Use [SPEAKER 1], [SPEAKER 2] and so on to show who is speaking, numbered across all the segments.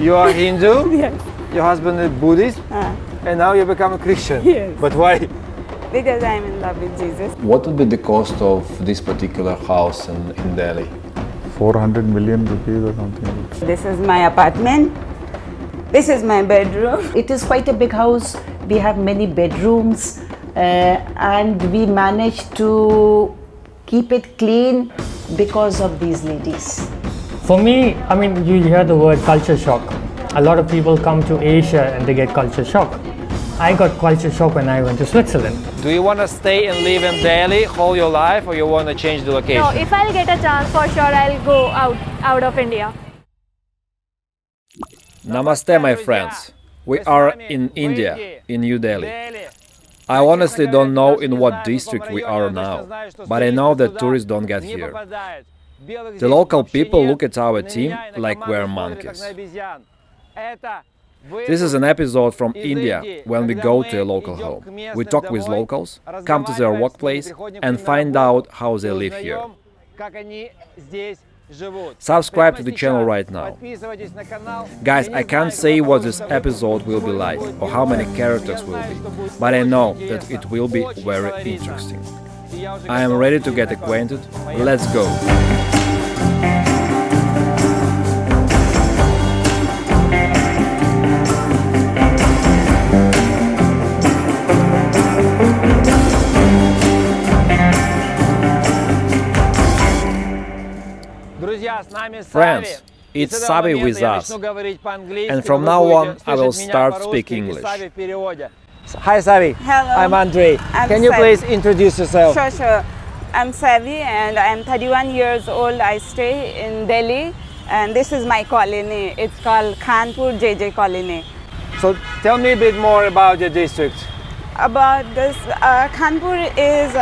[SPEAKER 1] You are Hindu,
[SPEAKER 2] Yes.
[SPEAKER 1] your husband is Buddhist, and now you become a Christian.
[SPEAKER 2] Yes.
[SPEAKER 1] But why?
[SPEAKER 2] Because I'm in love with Jesus.
[SPEAKER 1] What would be the cost of this particular house in Delhi?
[SPEAKER 3] 400 million rupees or something.
[SPEAKER 2] This is my apartment. This is my bedroom.
[SPEAKER 4] It is quite a big house. We have many bedrooms and we managed to keep it clean because of these ladies.
[SPEAKER 5] For me, I mean, you hear the word culture shock. A lot of people come to Asia and they get culture shock. I got culture shock when I went to Switzerland.
[SPEAKER 1] Do you want to stay and live in Delhi all your life, or you want to change the location?
[SPEAKER 6] No, if I'll get a chance, for sure I'll go out of India.
[SPEAKER 1] Namaste, my friends. We are in India, in New Delhi. I honestly don't know in what district we are now, but I know that tourists don't get here. The local people look at our team like we're monkeys. This is an episode from India when we go to a local home. We talk with locals, come to their workplace and find out how they live here. Subscribe to the channel right now. Guys, I can't say what this episode will be like or how many characters will be, but I know that it will be very interesting. I am ready to get acquainted. Let's go! Friends, it's Savi with us, and from now on I will start speaking English. Hi Savi.
[SPEAKER 2] Hello.
[SPEAKER 1] I'm Andre.
[SPEAKER 2] I'm
[SPEAKER 1] Can you
[SPEAKER 2] Savi.
[SPEAKER 1] please introduce yourself?
[SPEAKER 2] Sure. I'm Savi and I'm 31 years old. I stay in Delhi and this is my colony. It's called Khanpur JJ colony.
[SPEAKER 1] So tell me a bit more about your district.
[SPEAKER 2] About this, Khanpur is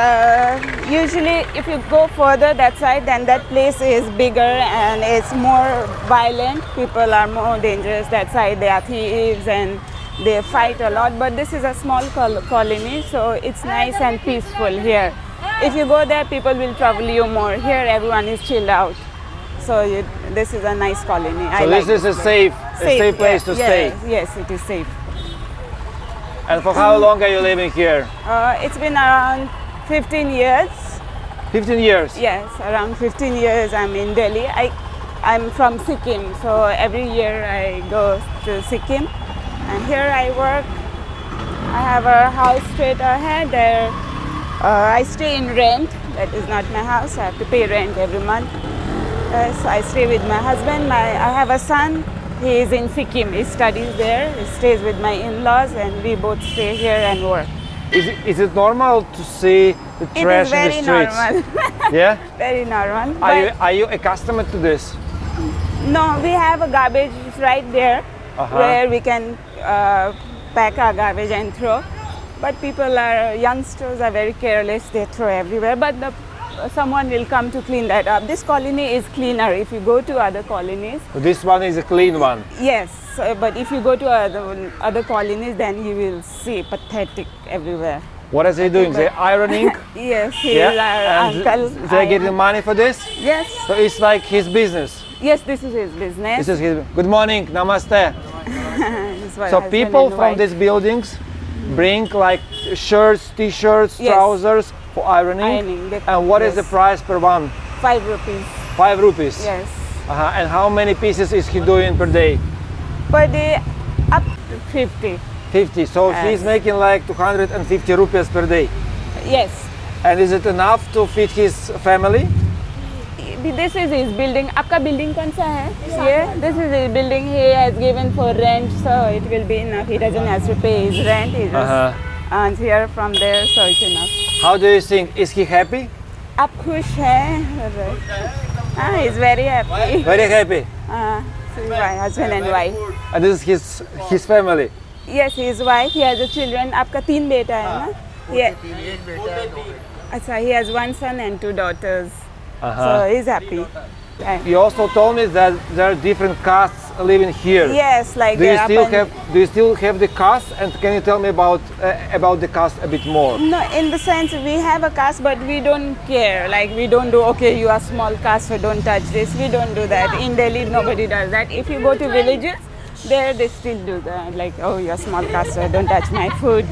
[SPEAKER 2] usually if you go further that side, then that place is bigger and it's more violent. People are more dangerous that side. They are thieves and they fight a lot. But this is a small colony, so it's nice and peaceful here. If you go there, people will trouble you more. Here, everyone is chilled out. So this is a nice colony.
[SPEAKER 1] So this is a safe place to stay.
[SPEAKER 2] Yes, it is safe.
[SPEAKER 1] And for how long are you living here?
[SPEAKER 2] It's been around 15 years.
[SPEAKER 1] 15 years?
[SPEAKER 2] Yes, around 15 years I'm in Delhi. I'm from Sikkim, so every year I go to Sikkim. And here I work. I have a house straight ahead there. I stay in rent. That is not my house. I have to pay rent every month. So I stay with my husband. I have a son. He is in Sikkim. He studies there. He stays with my in-laws, and we both stay here and work.
[SPEAKER 1] Is it normal to see the trash in the streets?
[SPEAKER 2] It is very normal.
[SPEAKER 1] Yeah?
[SPEAKER 2] Very normal.
[SPEAKER 1] Are you accustomed to this?
[SPEAKER 2] No, we have a garbage right there where we can pack our garbage and throw. But youngsters are very careless. They throw everywhere. But someone will come to clean that up. This colony is cleaner. If you go to other colonies,
[SPEAKER 1] this one is a clean one.
[SPEAKER 2] Yes, but if you go to other colonies, then you will see pathetic everywhere.
[SPEAKER 1] What are they doing? They're ironing?
[SPEAKER 2] Yes, he is our uncle.
[SPEAKER 1] They're getting money for this?
[SPEAKER 2] Yes.
[SPEAKER 1] So it's like his business?
[SPEAKER 2] Yes, this is his business.
[SPEAKER 1] This is his. Good morning, namaste. So
[SPEAKER 2] husband
[SPEAKER 1] people
[SPEAKER 2] and
[SPEAKER 1] from
[SPEAKER 2] wife.
[SPEAKER 1] these buildings bring like shirts, t-shirts,
[SPEAKER 2] Yes.
[SPEAKER 1] trousers for ironing. And what is the price per one?
[SPEAKER 2] 5 rupees.
[SPEAKER 1] 5 rupees?
[SPEAKER 2] Yes.
[SPEAKER 1] And how many pieces is he doing per day?
[SPEAKER 2] Per day, up to 50.
[SPEAKER 1] 50. So
[SPEAKER 2] Yes.
[SPEAKER 1] he's making like 250 rupees per day.
[SPEAKER 2] Yes.
[SPEAKER 1] And is it enough to feed his family?
[SPEAKER 2] This is his building. आपका building कौन सा है? This is his building he has given for rent, so it will be enough. He doesn't have to pay his rent. He just earns here from there, so it's enough.
[SPEAKER 1] How do you think? Is he happy?
[SPEAKER 2] आप खुश हैं? He's very happy.
[SPEAKER 1] Very happy.
[SPEAKER 2] My husband and wife.
[SPEAKER 1] And this is his family.
[SPEAKER 2] Yes, his wife. He has a children. आपका 3 बेटा है ना? Yeah. अच्छा, he has 1 son and 2 daughters. So he's happy.
[SPEAKER 1] You also told me that there are different castes living here.
[SPEAKER 2] Yes, like
[SPEAKER 1] do you still have the caste, and can you tell me about the caste a bit more?
[SPEAKER 2] No, in the sense we have a caste, but we don't care. Like we don't do, okay, you are small caste, so don't touch this. We don't do that. In Delhi, nobody does that. If you go to villages, There they still do that, like, oh, you're small caste, so don't touch my food,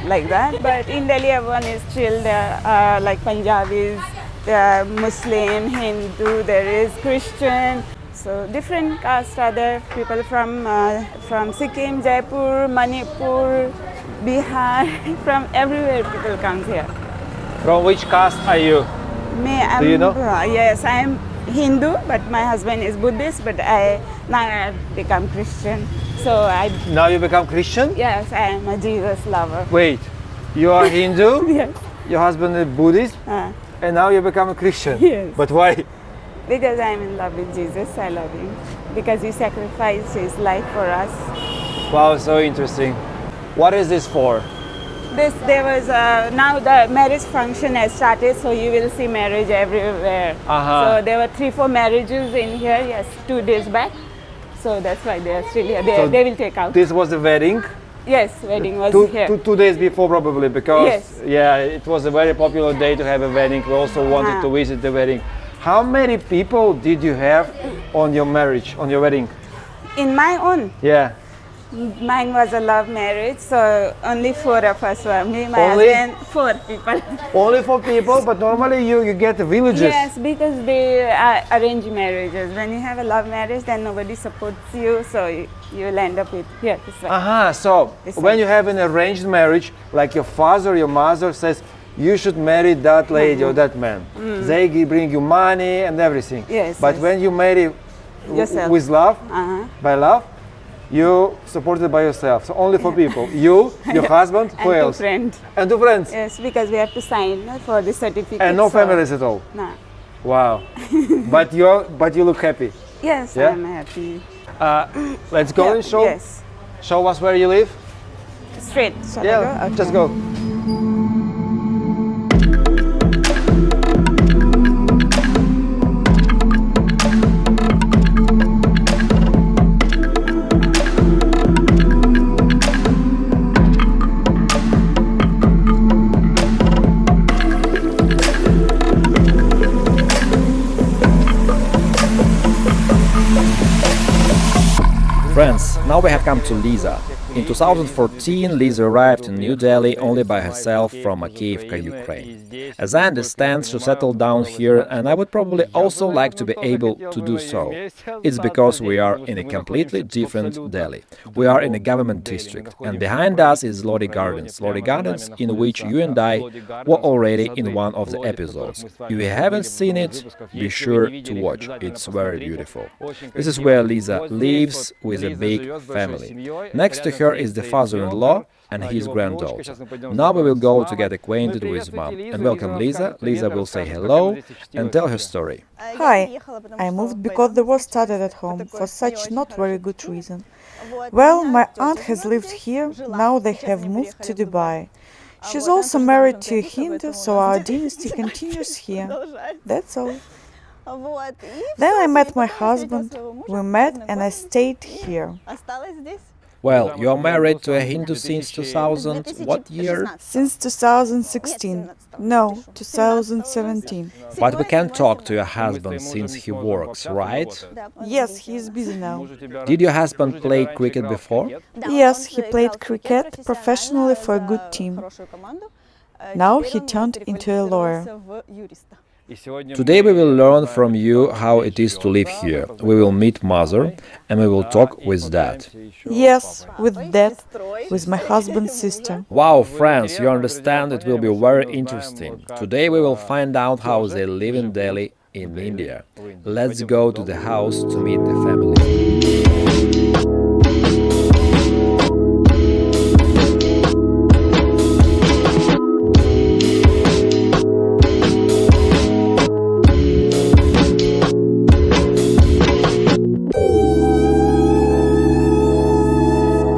[SPEAKER 2] like that. But in Delhi, everyone is chill. There are like Punjabis, there are Muslim, Hindu, there is Christian. So different castes are there. People from Sikkim, Jaipur, Manipur, Bihar, from everywhere people come here.
[SPEAKER 1] From which caste are you?
[SPEAKER 2] Do
[SPEAKER 1] you know?
[SPEAKER 2] Yes, I am Hindu, but my husband is Buddhist. But now I become Christian. So
[SPEAKER 1] Now you become Christian?
[SPEAKER 2] yes, I am a Jesus lover.
[SPEAKER 1] Wait, you are Hindu,
[SPEAKER 2] Yes.
[SPEAKER 1] your husband is Buddhist,
[SPEAKER 2] Uh,
[SPEAKER 1] and now you become a Christian.
[SPEAKER 2] Yes.
[SPEAKER 1] But why?
[SPEAKER 2] because I am in love with Jesus, I love him. Because he sacrificed his life for us.
[SPEAKER 1] Wow, so interesting. What is this for?
[SPEAKER 2] There was now the marriage function has started, so you will see marriage everywhere.
[SPEAKER 1] Uh-huh.
[SPEAKER 2] So there were 3-4 marriages in here, yes, 2 days back. So that's why they are still here. They will take out.
[SPEAKER 1] This was the wedding?
[SPEAKER 2] Yes, wedding was here.
[SPEAKER 1] 2 days before probably, because
[SPEAKER 2] Yes.
[SPEAKER 1] yeah, it was a very popular day to have a wedding. We also wanted to visit the wedding. How many people did you have on your marriage, on your wedding?
[SPEAKER 2] In my own,
[SPEAKER 1] Yeah.
[SPEAKER 2] mine was a love marriage, so only 4 of us were. Me, my
[SPEAKER 1] Only?
[SPEAKER 2] husband, 4 people.
[SPEAKER 1] Only 4 people, but normally you get villages.
[SPEAKER 2] Yes, because they arrange marriages. When you have a love marriage, then nobody supports you, so you will end up with here. This one.
[SPEAKER 1] Aha, so
[SPEAKER 2] This
[SPEAKER 1] when
[SPEAKER 2] one.
[SPEAKER 1] you have an arranged marriage, like your father, your mother says, you should marry that lady or that man. They bring you money and everything.
[SPEAKER 2] Yes,
[SPEAKER 1] But
[SPEAKER 2] yes.
[SPEAKER 1] when you marry
[SPEAKER 2] Yourself.
[SPEAKER 1] with love,
[SPEAKER 2] Uh-huh.
[SPEAKER 1] by love, you supported by yourself. So only 4 people. You, your husband, who
[SPEAKER 2] And 2
[SPEAKER 1] else?
[SPEAKER 2] friends.
[SPEAKER 1] And 2 friends.
[SPEAKER 2] Yes, because we have to sign for the certificate.
[SPEAKER 1] And no
[SPEAKER 2] so-
[SPEAKER 1] families at all.
[SPEAKER 2] No.
[SPEAKER 1] Wow. but you look happy.
[SPEAKER 2] Yes,
[SPEAKER 1] Yeah?
[SPEAKER 2] I'm happy.
[SPEAKER 1] Let's go
[SPEAKER 2] Yeah,
[SPEAKER 1] and show.
[SPEAKER 2] Yes.
[SPEAKER 1] Show us where you live.
[SPEAKER 2] Straight. Shall I
[SPEAKER 1] Yeah,
[SPEAKER 2] go? Okay.
[SPEAKER 1] just go. Friends, now we have come to Liza. In 2014, Liza arrived in New Delhi only by herself from Makiivka, Ukraine. As I understand, she settled down here, and I would probably also like to be able to do so. It's because we are in a completely different Delhi. We are in a government district, and behind us is Lodi Gardens in which you and I were already in one of the episodes. If you haven't seen it, be sure to watch. It's very beautiful. This is where Liza lives with a big family. Next to her is the father-in-law and his granddaughter. Now we will go to get acquainted with mom. And welcome Liza. Liza will say hello and tell her story.
[SPEAKER 7] Hi, I moved because the war started at home for such not very good reason. Well, my aunt has lived here, now they have moved to Dubai. She's also married to a Hindu, so our dynasty continues here. That's all. Then I met my husband, we met and I stayed here.
[SPEAKER 1] Well, you are married to a Hindu since 2000, what year?
[SPEAKER 7] Since 2016. No, 2017.
[SPEAKER 1] But we can talk to your husband since he works, right?
[SPEAKER 7] Yes, he is busy now.
[SPEAKER 1] Did your husband play cricket before?
[SPEAKER 7] Yes, he played cricket professionally for a good team. Now he turned into a lawyer.
[SPEAKER 1] Today we will learn from you how it is to live here. We will meet mother and we will talk with dad.
[SPEAKER 7] Yes, with dad, with my husband's sister.
[SPEAKER 1] Wow, friends, you understand it will be very interesting. Today we will find out how they live in Delhi in India. Let's go to the house to meet the family.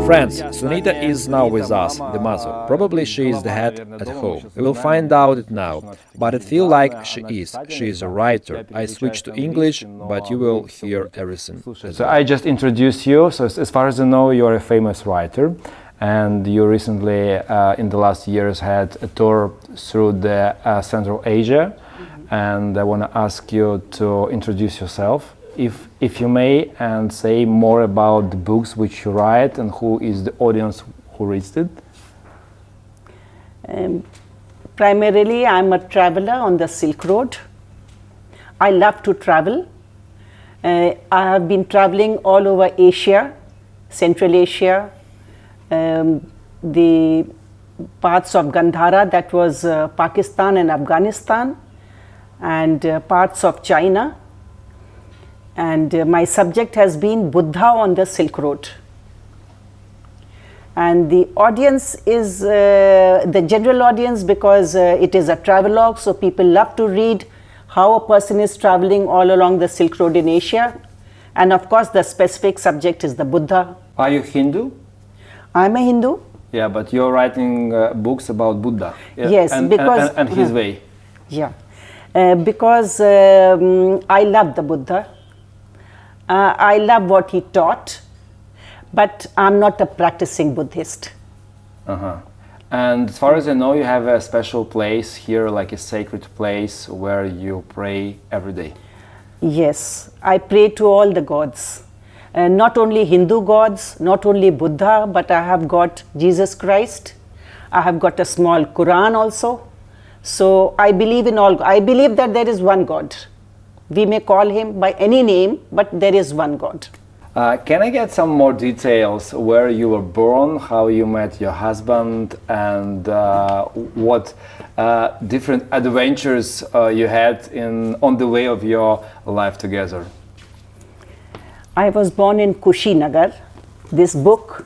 [SPEAKER 1] Friends, Sunita is now with us, the mother. Probably she is the head at home. We will find out it now, but I feel like she is. She is a writer. I switched to English, but you will hear everything. So I just introduced you. So as far as I know, you are a famous writer, and you recently, in the last years, had a tour through the Central Asia. And I want to ask you to introduce yourself. if you may, and say more about the books which you write and who is the audience who reads it.
[SPEAKER 4] Primarily, I'm a traveler on the Silk Road. I love to travel. I have been traveling all over Asia, Central Asia, the parts of Gandhara, that was Pakistan and Afghanistan, and parts of China. And my subject has been Buddha on the Silk Road. And the audience is the general audience, because it is a travelogue, so people love to read how a person is traveling all along the Silk Road in Asia. And of course, the specific subject is the Buddha.
[SPEAKER 1] Are you Hindu?
[SPEAKER 4] I'm a Hindu.
[SPEAKER 1] Yeah, but you're writing books about Buddha. Yeah,
[SPEAKER 4] Yes, because
[SPEAKER 1] and his way.
[SPEAKER 4] Yeah, because I love the Buddha. I love what he taught, but I'm not a practicing Buddhist.
[SPEAKER 1] And as far as I know, you have a special place here, like a sacred place where you pray every day.
[SPEAKER 4] Yes, I pray to all the gods. Not only Hindu gods, not only Buddha, but I have got Jesus Christ. I have got a small Quran also. So I believe in all. I believe that there is one God. We may call him by any name, but there is one God.
[SPEAKER 1] Can I get some more details where you were born, how you met your husband, and what different adventures you had on the way of your life together?
[SPEAKER 4] I was born in Kushinagar. This book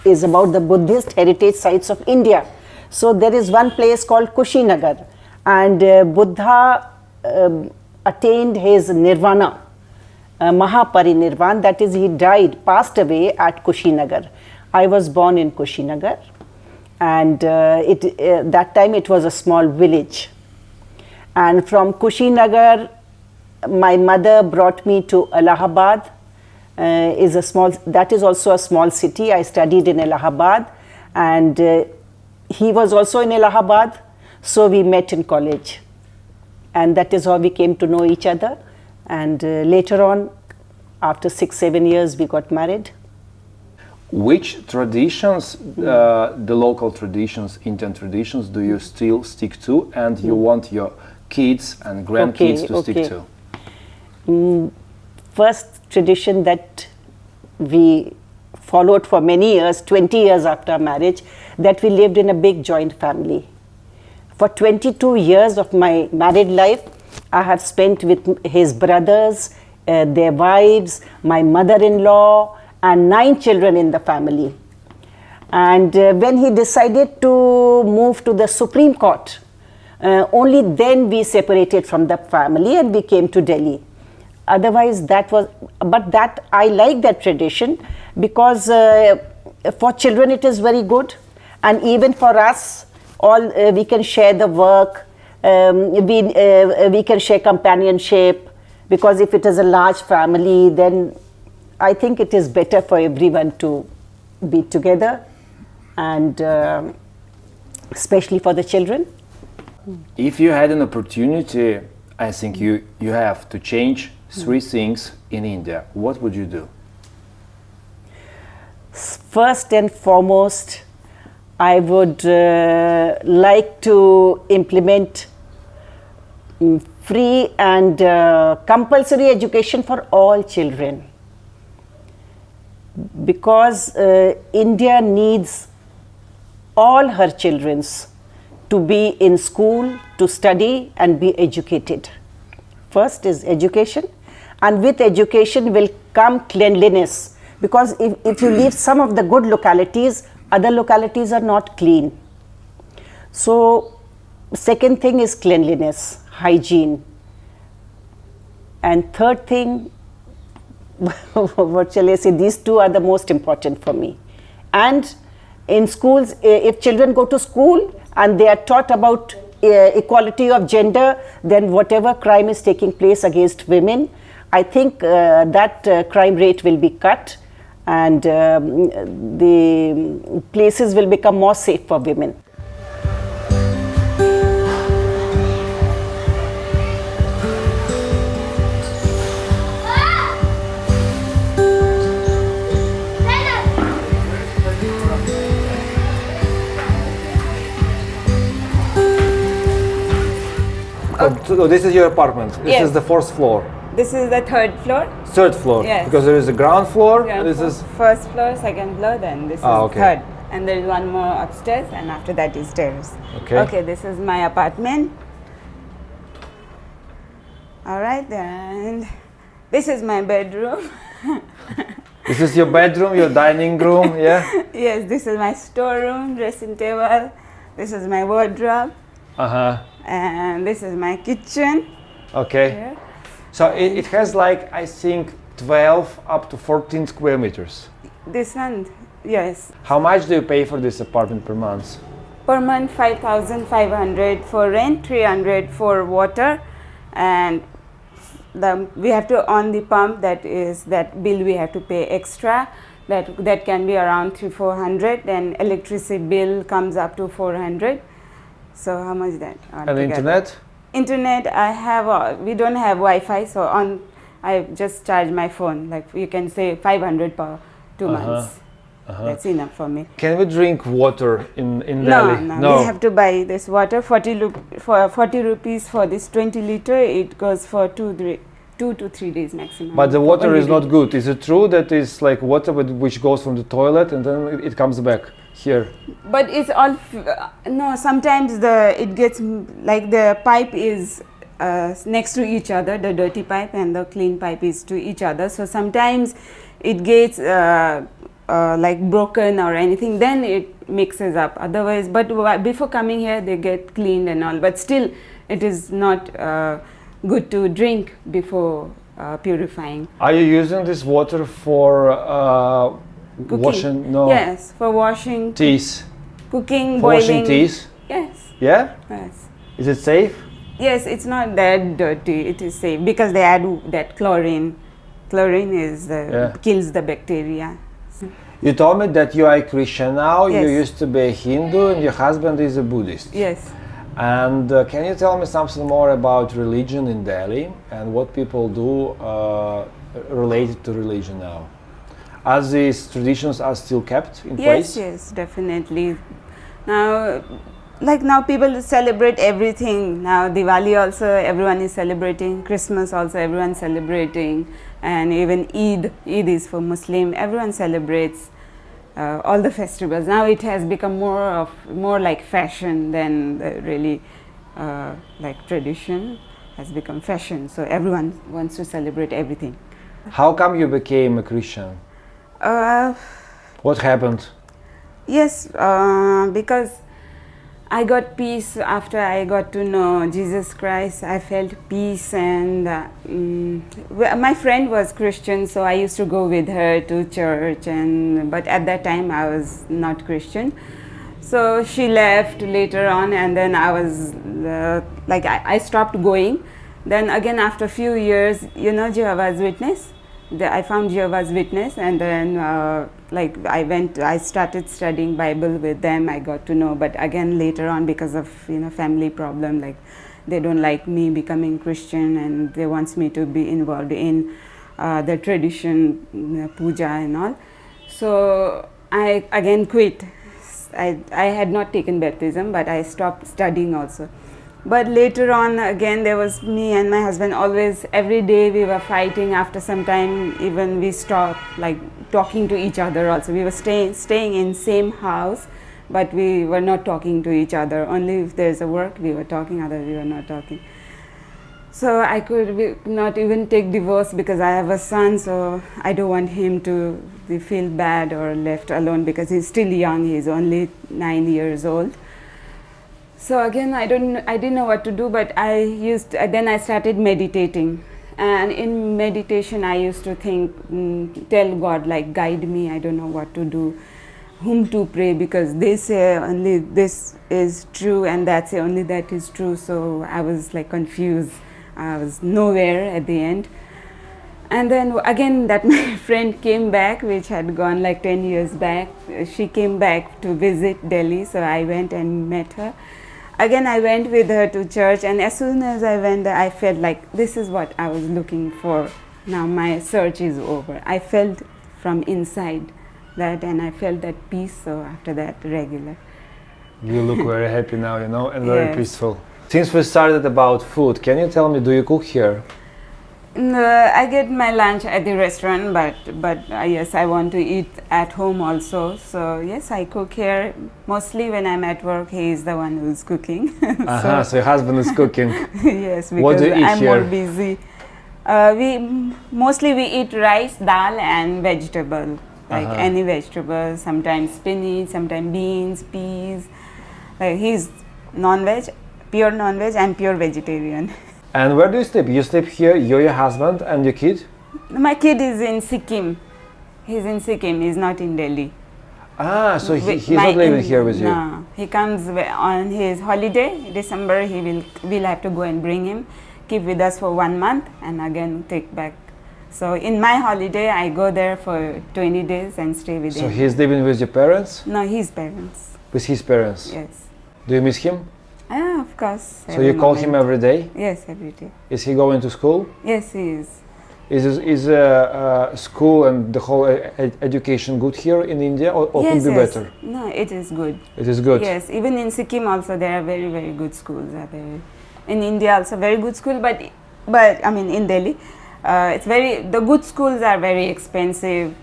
[SPEAKER 4] is about the Buddhist heritage sites of India. So there is one place called Kushinagar, and Buddha attained his nirvana, Mahaparinirvan, that is, he died, passed away at Kushinagar. I was born in Kushinagar, and that time it was a small village. And from Kushinagar, my mother brought me to Allahabad. That is also a small city. I studied in Allahabad, and he was also in Allahabad, so we met in college. And that is how we came to know each other. And later on, after 6-7 years, we got married.
[SPEAKER 1] Which traditions, the local traditions, Indian traditions, do you still stick to, and you want your kids and grandkids to stick to?
[SPEAKER 4] First tradition that we followed for many years, 20 years after marriage, that we lived in a big joint family. For 22 years of my married life, I have spent with his brothers, their wives, my mother-in-law, and 9 children in the family. And when he decided to move to the Supreme Court, only then we separated from the family and we came to Delhi. Otherwise, I like that tradition, because for children it is very good, and even for us, we can share the work, we can share companionship, because if it is a large family, then I think it is better for everyone to be together, and especially for the children.
[SPEAKER 1] If you had an opportunity, I think you have to change 3 things in India, what would you do?
[SPEAKER 4] First and foremost, I would like to implement free and compulsory education for all children, because India needs all her children to be in school, to study and be educated. First is education, and with education will come cleanliness, because if you leave some of the good localities, other localities are not clean. So second thing is cleanliness, hygiene. And third thing, what shall I say, these 2 are the most important for me. And in schools, if children go to school and they are taught about equality of gender, then whatever crime is taking place against women, I think that crime rate will be cut, and the places will become more safe for women.
[SPEAKER 1] So this is your apartment. This
[SPEAKER 2] Yes.
[SPEAKER 1] is the fourth floor.
[SPEAKER 2] This is the third floor.
[SPEAKER 1] Third floor.
[SPEAKER 2] Yes.
[SPEAKER 1] Because there is a ground floor.
[SPEAKER 2] Ground
[SPEAKER 1] This
[SPEAKER 2] floor,
[SPEAKER 1] is
[SPEAKER 2] first floor, second floor, then this is
[SPEAKER 1] okay.
[SPEAKER 2] third. And there is one more upstairs, and after that is terrace.
[SPEAKER 1] Okay.
[SPEAKER 2] Okay, this is my apartment. All right, and this is my bedroom.
[SPEAKER 1] This is your bedroom, your dining room, yeah?
[SPEAKER 2] Yes, this is my storeroom, dressing table. This is my wardrobe,
[SPEAKER 1] Uh-huh.
[SPEAKER 2] and this is my kitchen.
[SPEAKER 1] Okay.
[SPEAKER 2] Here.
[SPEAKER 1] So it has like, I think, 12 up to 14 square meters.
[SPEAKER 2] This one, yes.
[SPEAKER 1] How much do you pay for this apartment per month?
[SPEAKER 2] Per month, 5,500 for rent, 300 for water, and we have to on the pump. That bill we have to pay extra. That can be around 300-400. Then electricity bill comes up to 400. So how much that?
[SPEAKER 1] And internet?
[SPEAKER 2] Internet, we don't have Wi-Fi, so I just charge my phone. Like you can say 500 per 2 months. That's enough for me.
[SPEAKER 1] Can we drink water in
[SPEAKER 2] No,
[SPEAKER 1] Delhi?
[SPEAKER 2] no, we have to buy this water. 40 rupees for this 20 liter. It goes for 2 to 3 days maximum.
[SPEAKER 1] But the water
[SPEAKER 2] Only
[SPEAKER 1] is not
[SPEAKER 2] day.
[SPEAKER 1] good. Is it true that it's like water which goes from the toilet and then it comes back here?
[SPEAKER 2] But it's all no. Sometimes it gets like the pipe is next to each other. The dirty pipe and the clean pipe is to each other. So sometimes it gets like broken or anything. Then it mixes up. Otherwise, but before coming here, they get cleaned and all. But still, it is not good to drink before purifying.
[SPEAKER 1] Are you using this water for
[SPEAKER 2] Cooking.
[SPEAKER 1] washing? No.
[SPEAKER 2] Yes, for washing,
[SPEAKER 1] Teas.
[SPEAKER 2] cooking,
[SPEAKER 1] For
[SPEAKER 2] boiling.
[SPEAKER 1] washing teas?
[SPEAKER 2] Yes,
[SPEAKER 1] Yeah?
[SPEAKER 2] yes.
[SPEAKER 1] Is it safe?
[SPEAKER 2] Yes, it's not that dirty. It is safe because they add that chlorine. Chlorine is kills the bacteria.
[SPEAKER 1] You told me that you are a Christian now.
[SPEAKER 2] Yes.
[SPEAKER 1] You used to be a Hindu and your husband is a Buddhist.
[SPEAKER 2] Yes.
[SPEAKER 1] And can you tell me something more about religion in Delhi and what people do related to religion now? As these traditions are still kept in place?
[SPEAKER 2] Yes, definitely. Now, now people celebrate everything. Now Diwali also everyone is celebrating. Christmas also everyone celebrating, and even Eid is for Muslim. Everyone celebrates all the festivals. Now it has become more like fashion than really like tradition. Has become fashion. So everyone wants to celebrate everything.
[SPEAKER 1] How come you became a Christian? What happened?
[SPEAKER 2] Yes, because I got peace after I got to know Jesus Christ. I felt peace, and my friend was Christian, so I used to go with her to church. But at that time, I was not Christian. So she left later on, and then I was I stopped going. Then again, after a few years, Jehovah's Witness. I found Jehovah's Witness, and then I started studying Bible with them. I got to know, but again later on, because of family problem, they don't like me becoming Christian, and they wants me to be involved in the tradition, puja and all. So I again quit. I had not taken baptism, but I stopped studying also. But later on, again, there was me and my husband always, every day we were fighting. After some time, even we stopped talking to each other also. We were staying in same house, but we were not talking to each other. Only if there's a work, we were talking, otherwise we were not talking. So I could not even take divorce because I have a son, so I don't want him to feel bad or left alone because he's still young. He's only 9 years old. So again, I didn't know what to do, but then I started meditating. And in meditation, I used to tell God, guide me, I don't know what to do, whom to pray, because they say only this is true and that say only that is true. So I was confused. I was nowhere at the end. And then again, that my friend came back, which had gone 10 years back. She came back to visit Delhi, so I went and met her. Again, I went with her to church, and as soon as I went there, I felt this is what I was looking for. Now my search is over. I felt from inside that, and I felt that peace. So after that, regular.
[SPEAKER 1] You look very happy now, and very
[SPEAKER 2] Yes.
[SPEAKER 1] peaceful. Since we started about food, can you tell me, do you cook here?
[SPEAKER 2] I get my lunch at the restaurant, but yes, I want to eat at home also. So yes, I cook here. Mostly when I'm at work, he is the one who's cooking.
[SPEAKER 1] So your husband is cooking.
[SPEAKER 2] Yes, because
[SPEAKER 1] What do you eat
[SPEAKER 2] I'm
[SPEAKER 1] here?
[SPEAKER 2] more busy. We eat rice, dal, and vegetable. Like any vegetable. Sometimes spinach, sometimes beans, peas. He's non-veg, pure non-veg. I'm pure vegetarian.
[SPEAKER 1] And where do you sleep? You sleep here, you, your husband, and your kid?
[SPEAKER 2] My kid is in Sikkim. He's in Sikkim. He's not in Delhi.
[SPEAKER 1] So he's not living here with you?
[SPEAKER 2] No, he comes on his holiday. December, we'll have to go and bring him, keep with us for 1 month, and again take back. So in my holiday, I go there for 20 days and stay with him.
[SPEAKER 1] So he's living with your parents?
[SPEAKER 2] No, his parents.
[SPEAKER 1] With his parents?
[SPEAKER 2] Yes.
[SPEAKER 1] Do you miss him?
[SPEAKER 2] Yeah, of course.
[SPEAKER 1] So you call him every day?
[SPEAKER 2] Yes, every day.
[SPEAKER 1] Is he going to school?
[SPEAKER 2] Yes, he is.
[SPEAKER 1] Is school and the whole education good here in India, or
[SPEAKER 2] Yes,
[SPEAKER 1] could be
[SPEAKER 2] yes.
[SPEAKER 1] better?
[SPEAKER 2] No, it is good.
[SPEAKER 1] It is good.
[SPEAKER 2] Yes, even in Sikkim also there are very, very good schools. In India also very good school, but I mean in Delhi, the good schools are very expensive,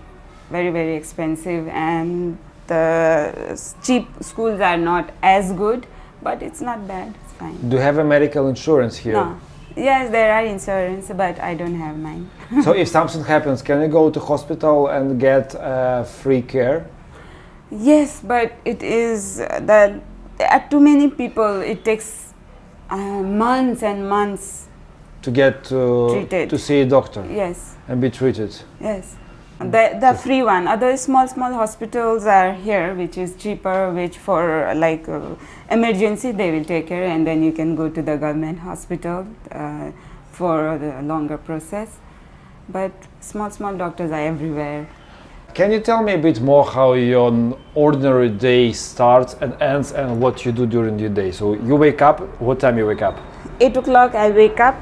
[SPEAKER 2] very, very expensive, and the cheap schools are not as good, but it's not bad, it's fine.
[SPEAKER 1] Do you have a medical insurance here?
[SPEAKER 2] No. Yes, there are insurance, but I don't have mine.
[SPEAKER 1] So if something happens, can you go to hospital and get free care?
[SPEAKER 2] Yes, but it is that too many people, it takes months and months
[SPEAKER 1] To get to see a doctor?
[SPEAKER 2] Yes.
[SPEAKER 1] And be treated?
[SPEAKER 2] Yes. The free one. Other small hospitals are here, which is cheaper, which for emergency they will take care, and then you can go to the government hospital for the longer process. But small doctors are everywhere.
[SPEAKER 1] Can you tell me a bit more how your ordinary day starts and ends, and what you do during your day? So you wake up, what time you wake up?
[SPEAKER 2] 8 o'clock I wake up.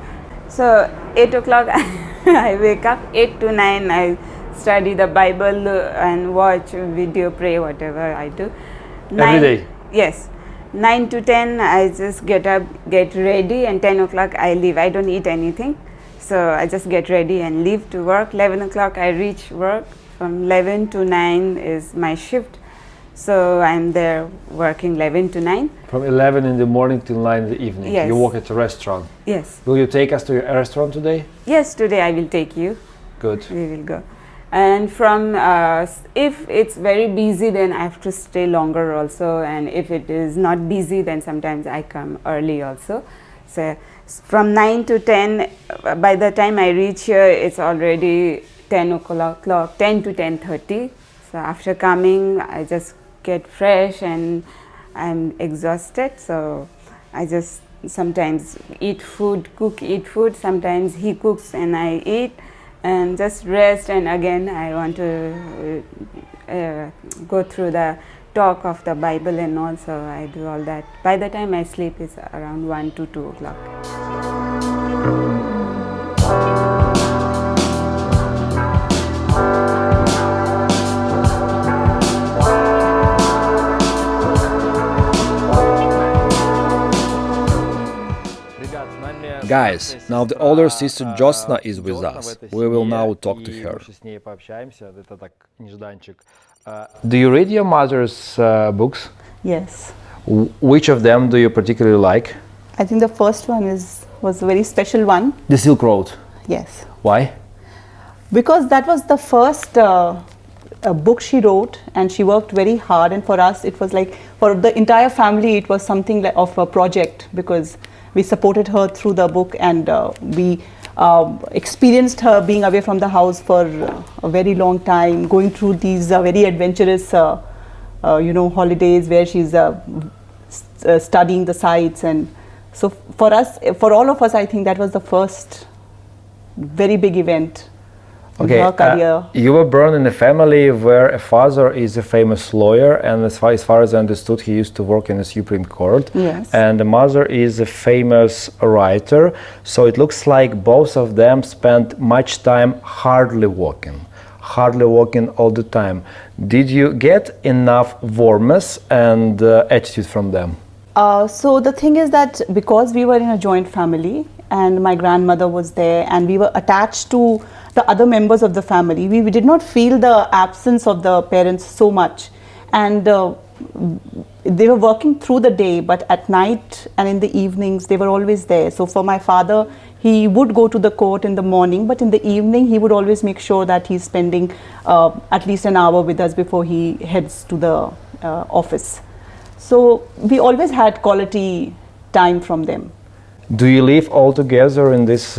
[SPEAKER 2] So 8 o'clock I wake up, 8 to 9 I study the Bible and watch video, pray, whatever I do.
[SPEAKER 1] Every day?
[SPEAKER 2] Yes. 9 to 10 I just get up, get ready, and 10 o'clock I leave. I don't eat anything. So I just get ready and leave to work. 11 o'clock I reach work. From 11 to 9 is my shift. So I'm there working 11 to 9.
[SPEAKER 1] From 11 in the morning till 9 in the evening?
[SPEAKER 2] Yes.
[SPEAKER 1] You work at a restaurant?
[SPEAKER 2] Yes.
[SPEAKER 1] Will you take us to your restaurant today?
[SPEAKER 2] Yes, today I will take you.
[SPEAKER 1] Good.
[SPEAKER 2] We will go. And from if it's very busy, then I have to stay longer also, and if it is not busy, then sometimes I come early also. So from 9 to 10, by the time I reach here, it's already 10 o'clock, 10 to 10:30. So after coming, I just get fresh and I'm exhausted. So I just sometimes eat food, eat food. Sometimes he cooks and I eat, and just rest. And again, I want to go through the talk of the Bible and also I do all that. By the time I sleep, it's around 1 to 2 o'clock.
[SPEAKER 1] Guys, now the older sister Josna is with us. We will now talk to her. Do you read your mother's books?
[SPEAKER 8] Yes.
[SPEAKER 1] Which of them do you particularly like?
[SPEAKER 8] I think the first one was a very special one.
[SPEAKER 1] The Silk Road.
[SPEAKER 8] Yes.
[SPEAKER 1] Why?
[SPEAKER 8] Because that was the first book she wrote, and she worked very hard, and for us it was like, for the entire family it was something like of a project, because we supported her through the book, and we experienced her being away from the house for a very long time, going through these very adventurous holidays where she's studying the sites. And so for us, for all of us, I think that was the first very big event in her career.
[SPEAKER 1] You were born in a family where a father is a famous lawyer, and as far as I understood, he used to work in the Supreme Court.
[SPEAKER 8] Yes.
[SPEAKER 1] And the mother is a famous writer. So it looks like both of them spent much time hardly walking all the time. Did you get enough warmth and attitude from them?
[SPEAKER 8] So the thing is that because we were in a joint family and my grandmother was there and we were attached to the other members of the family, we did not feel the absence of the parents so much. And they were working through the day, but at night and in the evenings they were always there. So for my father, he would go to the court in the morning, but in the evening he would always make sure that he's spending at least an hour with us before he heads to the office. So we always had quality time from them.
[SPEAKER 1] Do you live all together in this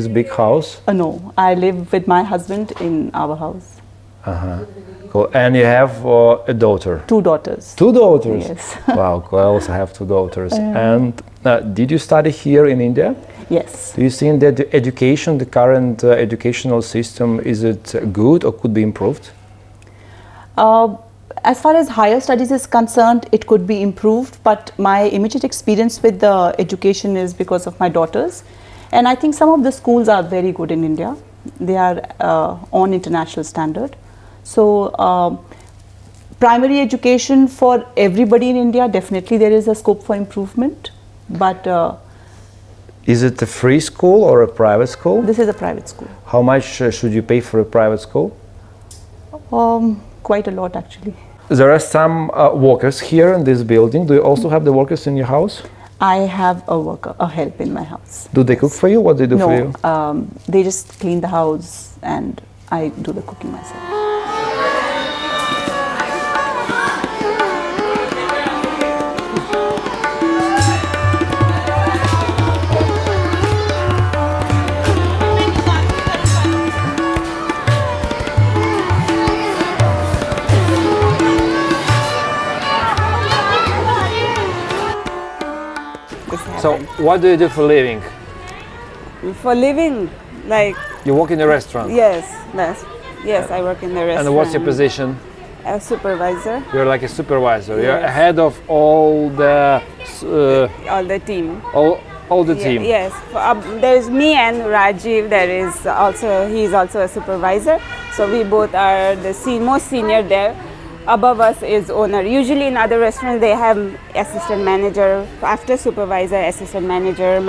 [SPEAKER 1] big house?
[SPEAKER 8] No, I live with my husband in our house.
[SPEAKER 1] Cool. And you have a daughter?
[SPEAKER 8] 2 daughters.
[SPEAKER 1] 2 daughters?
[SPEAKER 8] Yes.
[SPEAKER 1] Wow, cool. I also have 2 daughters. And did you study here in India?
[SPEAKER 8] Yes.
[SPEAKER 1] Do you think that the education, the current educational system, is it good or could be improved?
[SPEAKER 8] As far as higher studies is concerned, it could be improved, but my immediate experience with the education is because of my daughters. And I think some of the schools are very good in India. They are on international standard. So primary education for everybody in India, definitely there is a scope for improvement. But
[SPEAKER 1] is it a free school or a private school?
[SPEAKER 8] This is a private school.
[SPEAKER 1] How much should you pay for a private school?
[SPEAKER 8] Quite a lot, actually.
[SPEAKER 1] There are some workers here in this building. Do you also have the workers in your house?
[SPEAKER 8] I have a help in my house.
[SPEAKER 1] Do they cook for you? What do they do for you?
[SPEAKER 8] No, they just clean the house and I do the cooking myself.
[SPEAKER 1] So, what do you do for living?
[SPEAKER 2] For living, like...
[SPEAKER 1] You work in a restaurant?
[SPEAKER 2] Yes, yes, I work in the restaurant.
[SPEAKER 1] And what's your position?
[SPEAKER 2] A supervisor.
[SPEAKER 1] You're like a supervisor.
[SPEAKER 2] Yes.
[SPEAKER 1] You're ahead of all the...
[SPEAKER 2] all the team.
[SPEAKER 1] All the team?
[SPEAKER 2] Yes. There's me and Rajiv. He's also a supervisor. So we both are the most senior there. Above us is owner. Usually in other restaurants they have assistant manager, after supervisor, assistant manager,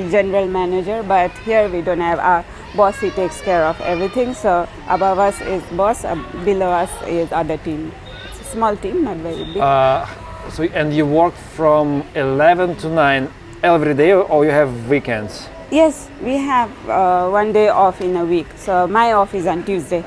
[SPEAKER 2] general manager, but here we don't have. Our boss, he takes care of everything. So above us is boss, below us is other team. It's a small team, not very big.
[SPEAKER 1] And you work from 11 to 9 every day, or you have weekends?
[SPEAKER 2] Yes, we have 1 day off in a week. So my off is on Tuesday.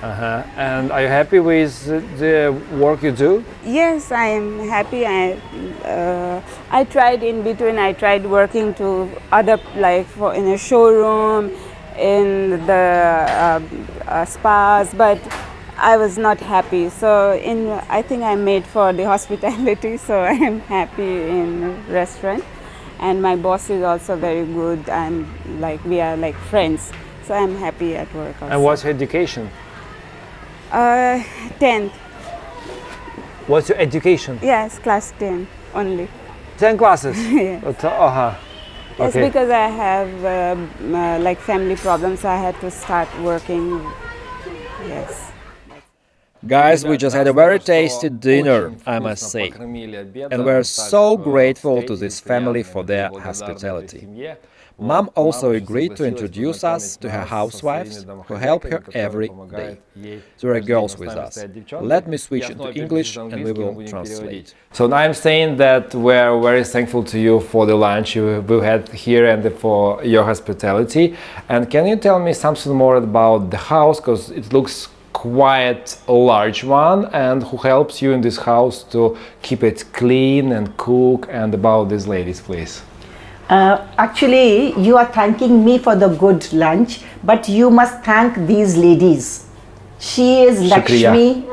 [SPEAKER 1] And are you happy with the work you do?
[SPEAKER 2] Yes, I am happy. I tried in between. I tried working to other, like in a showroom, in the spas, but I was not happy. So I think I'm made for the hospitality. So I am happy in restaurant, and my boss is also very good. We are like friends. So I'm happy at work also.
[SPEAKER 1] And what's your education?
[SPEAKER 2] 10th.
[SPEAKER 1] What's your education?
[SPEAKER 2] Yes, class 10 only.
[SPEAKER 1] 10 classes?
[SPEAKER 2] Yes.
[SPEAKER 1] Okay.
[SPEAKER 2] Yes, because I have like family problems, I had to start working. Yes.
[SPEAKER 1] Guys, we just had a very tasty dinner, I must say. And we're so grateful to this family for their hospitality. Mom also agreed to introduce us to her housewives who help her every day. There are girls with us. Let me switch into English and we will translate. So now I'm saying that we're very thankful to you for the lunch you had here and for your hospitality. And can you tell me something more about the house, because it looks quite a large one, and who helps you in this house to keep it clean and cook, and about these ladies, please?
[SPEAKER 4] Actually, you are thanking me for the good lunch, but you must thank these ladies. She is Lakshmi,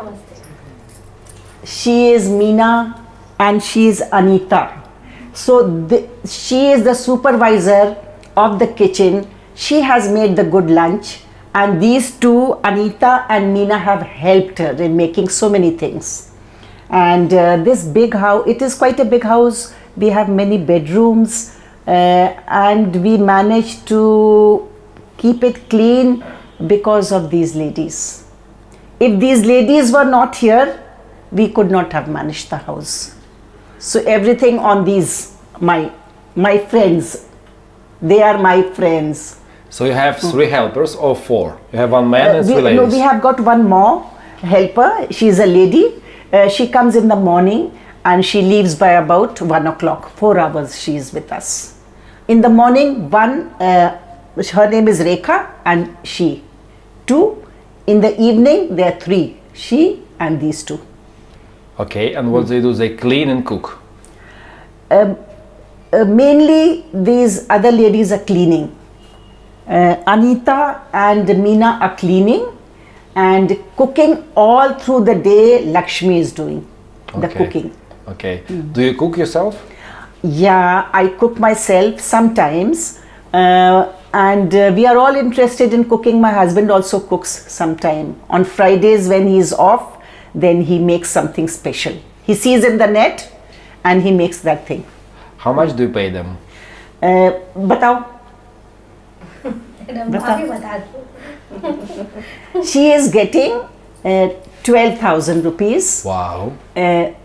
[SPEAKER 4] she is Meena, and she is Anita. So she is the supervisor of the kitchen. She has made the good lunch, and these two, Anita and Meena, have helped her in making so many things. And this big house, it is quite a big house. We have many bedrooms. And we managed to keep it clean because of these ladies. If these ladies were not here, we could not have managed the house. So everything on these, my friends, they are my friends.
[SPEAKER 1] So you have 3 helpers or 4? You have 1 man and 3 ladies?
[SPEAKER 4] No, we have got one more helper. She is a lady. She comes in the morning and she leaves by about 1 o'clock. 4 hours she is with us. In the morning, her name is Rekha and she. 2. In the evening, there are 3. She and these 2.
[SPEAKER 1] Okay, and what they do? They clean and cook?
[SPEAKER 4] Mainly, these other ladies are cleaning. Anita and Meena are cleaning, and cooking all through the day. Lakshmi is doing the cooking.
[SPEAKER 1] Okay. Do you cook yourself?
[SPEAKER 4] Yeah, I cook myself sometimes, and we are all interested in cooking. My husband also cooks sometime. On Fridays when he is off, then he makes something special. He sees in the net and he makes that thing.
[SPEAKER 1] How much do you pay them?
[SPEAKER 4] Batao. She is getting 12,000 rupees.
[SPEAKER 1] Wow.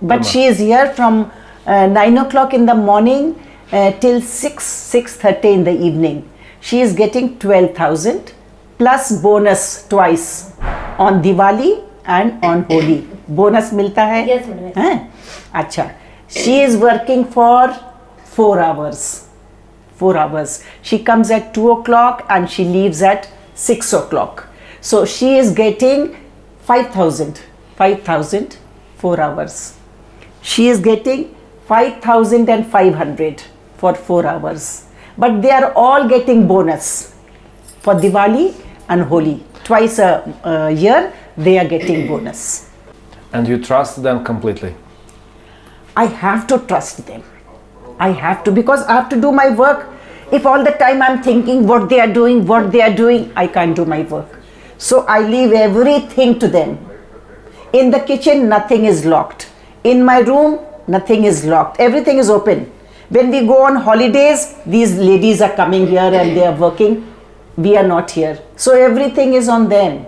[SPEAKER 4] But she is here from 9 o'clock in the morning till 6:30 in the evening. She is getting 12,000 plus bonus twice on Diwali and on Holi. Bonus milta hai?
[SPEAKER 9] Yes, madam.
[SPEAKER 4] Acha. She is working for 4 hours. 4 hours. She comes at 2 o'clock and she leaves at 6 o'clock. So she is getting 5,000. 5,000, 4 hours. She is getting 5,500 for 4 hours. But they are all getting bonus for Diwali and Holi. Twice a year they are getting bonus.
[SPEAKER 1] And you trust them completely?
[SPEAKER 4] I have to trust them. I have to, because I have to do my work. If all the time I'm thinking what they are doing, I can't do my work. So I leave everything to them. In the kitchen, nothing is locked. In my room, nothing is locked. Everything is open. When we go on holidays, these ladies are coming here and they are working. We are not here. So everything is on them.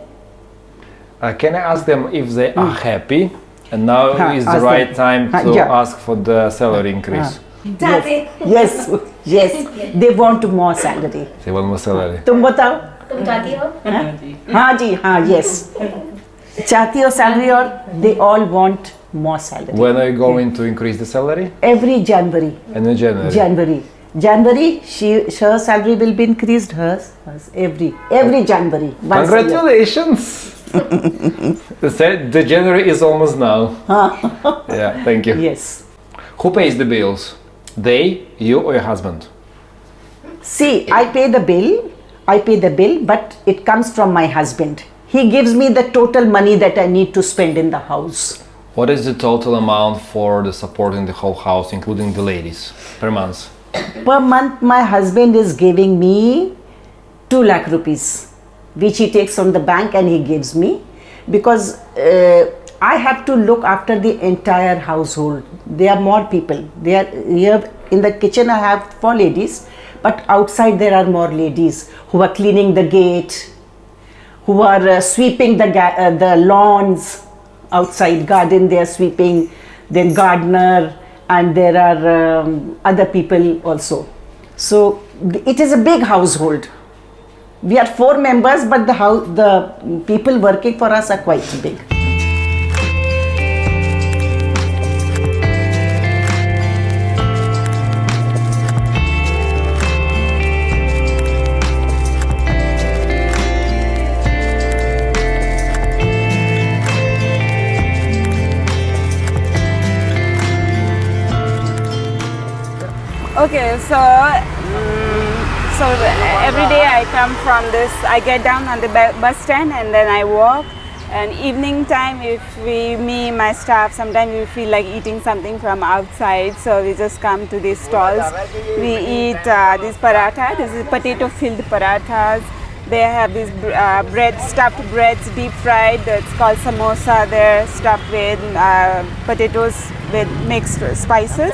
[SPEAKER 1] Can I ask them if they are happy? And now is the right time to ask for the salary increase?
[SPEAKER 4] Yes, yes. They want more salary.
[SPEAKER 1] They want more salary.
[SPEAKER 4] तुम बताओ?
[SPEAKER 9] तुम चाहती हो?
[SPEAKER 4] हाँ जी, हाँ, yes. चाहती हो salary और they all want more salary.
[SPEAKER 1] When are you going to increase the salary?
[SPEAKER 4] Every January.
[SPEAKER 1] And in January?
[SPEAKER 4] January, her salary will be increased. Hers every January.
[SPEAKER 1] Congratulations! The January is almost now. Yeah, thank you.
[SPEAKER 4] Yes.
[SPEAKER 1] Who pays the bills? They, you, or your husband?
[SPEAKER 4] See, I pay the bill, but it comes from my husband. He gives me the total money that I need to spend in the house.
[SPEAKER 1] What is the total amount for the support in the whole house, including the ladies, per month?
[SPEAKER 4] Per month, my husband is giving me 2 lakh rupees, which he takes from the bank and he gives me, because I have to look after the entire household. There are more people. They are here in the kitchen. I have 4 ladies, but outside there are more ladies who are cleaning the gate, who are sweeping the lawns outside garden. They are sweeping. Then gardener, and there are other people also. So it is a big household. We are 4 members, but the people working for us are quite big.
[SPEAKER 2] Okay, so every day I come from this, I get down on the bus stand and then I walk. And evening time, if me, my staff, sometimes we feel like eating something from outside, so we just come to these stalls. We eat this paratha. This is potato filled parathas. They have these stuffed breads, deep fried. It's called samosa. They're stuffed with potatoes with mixed spices.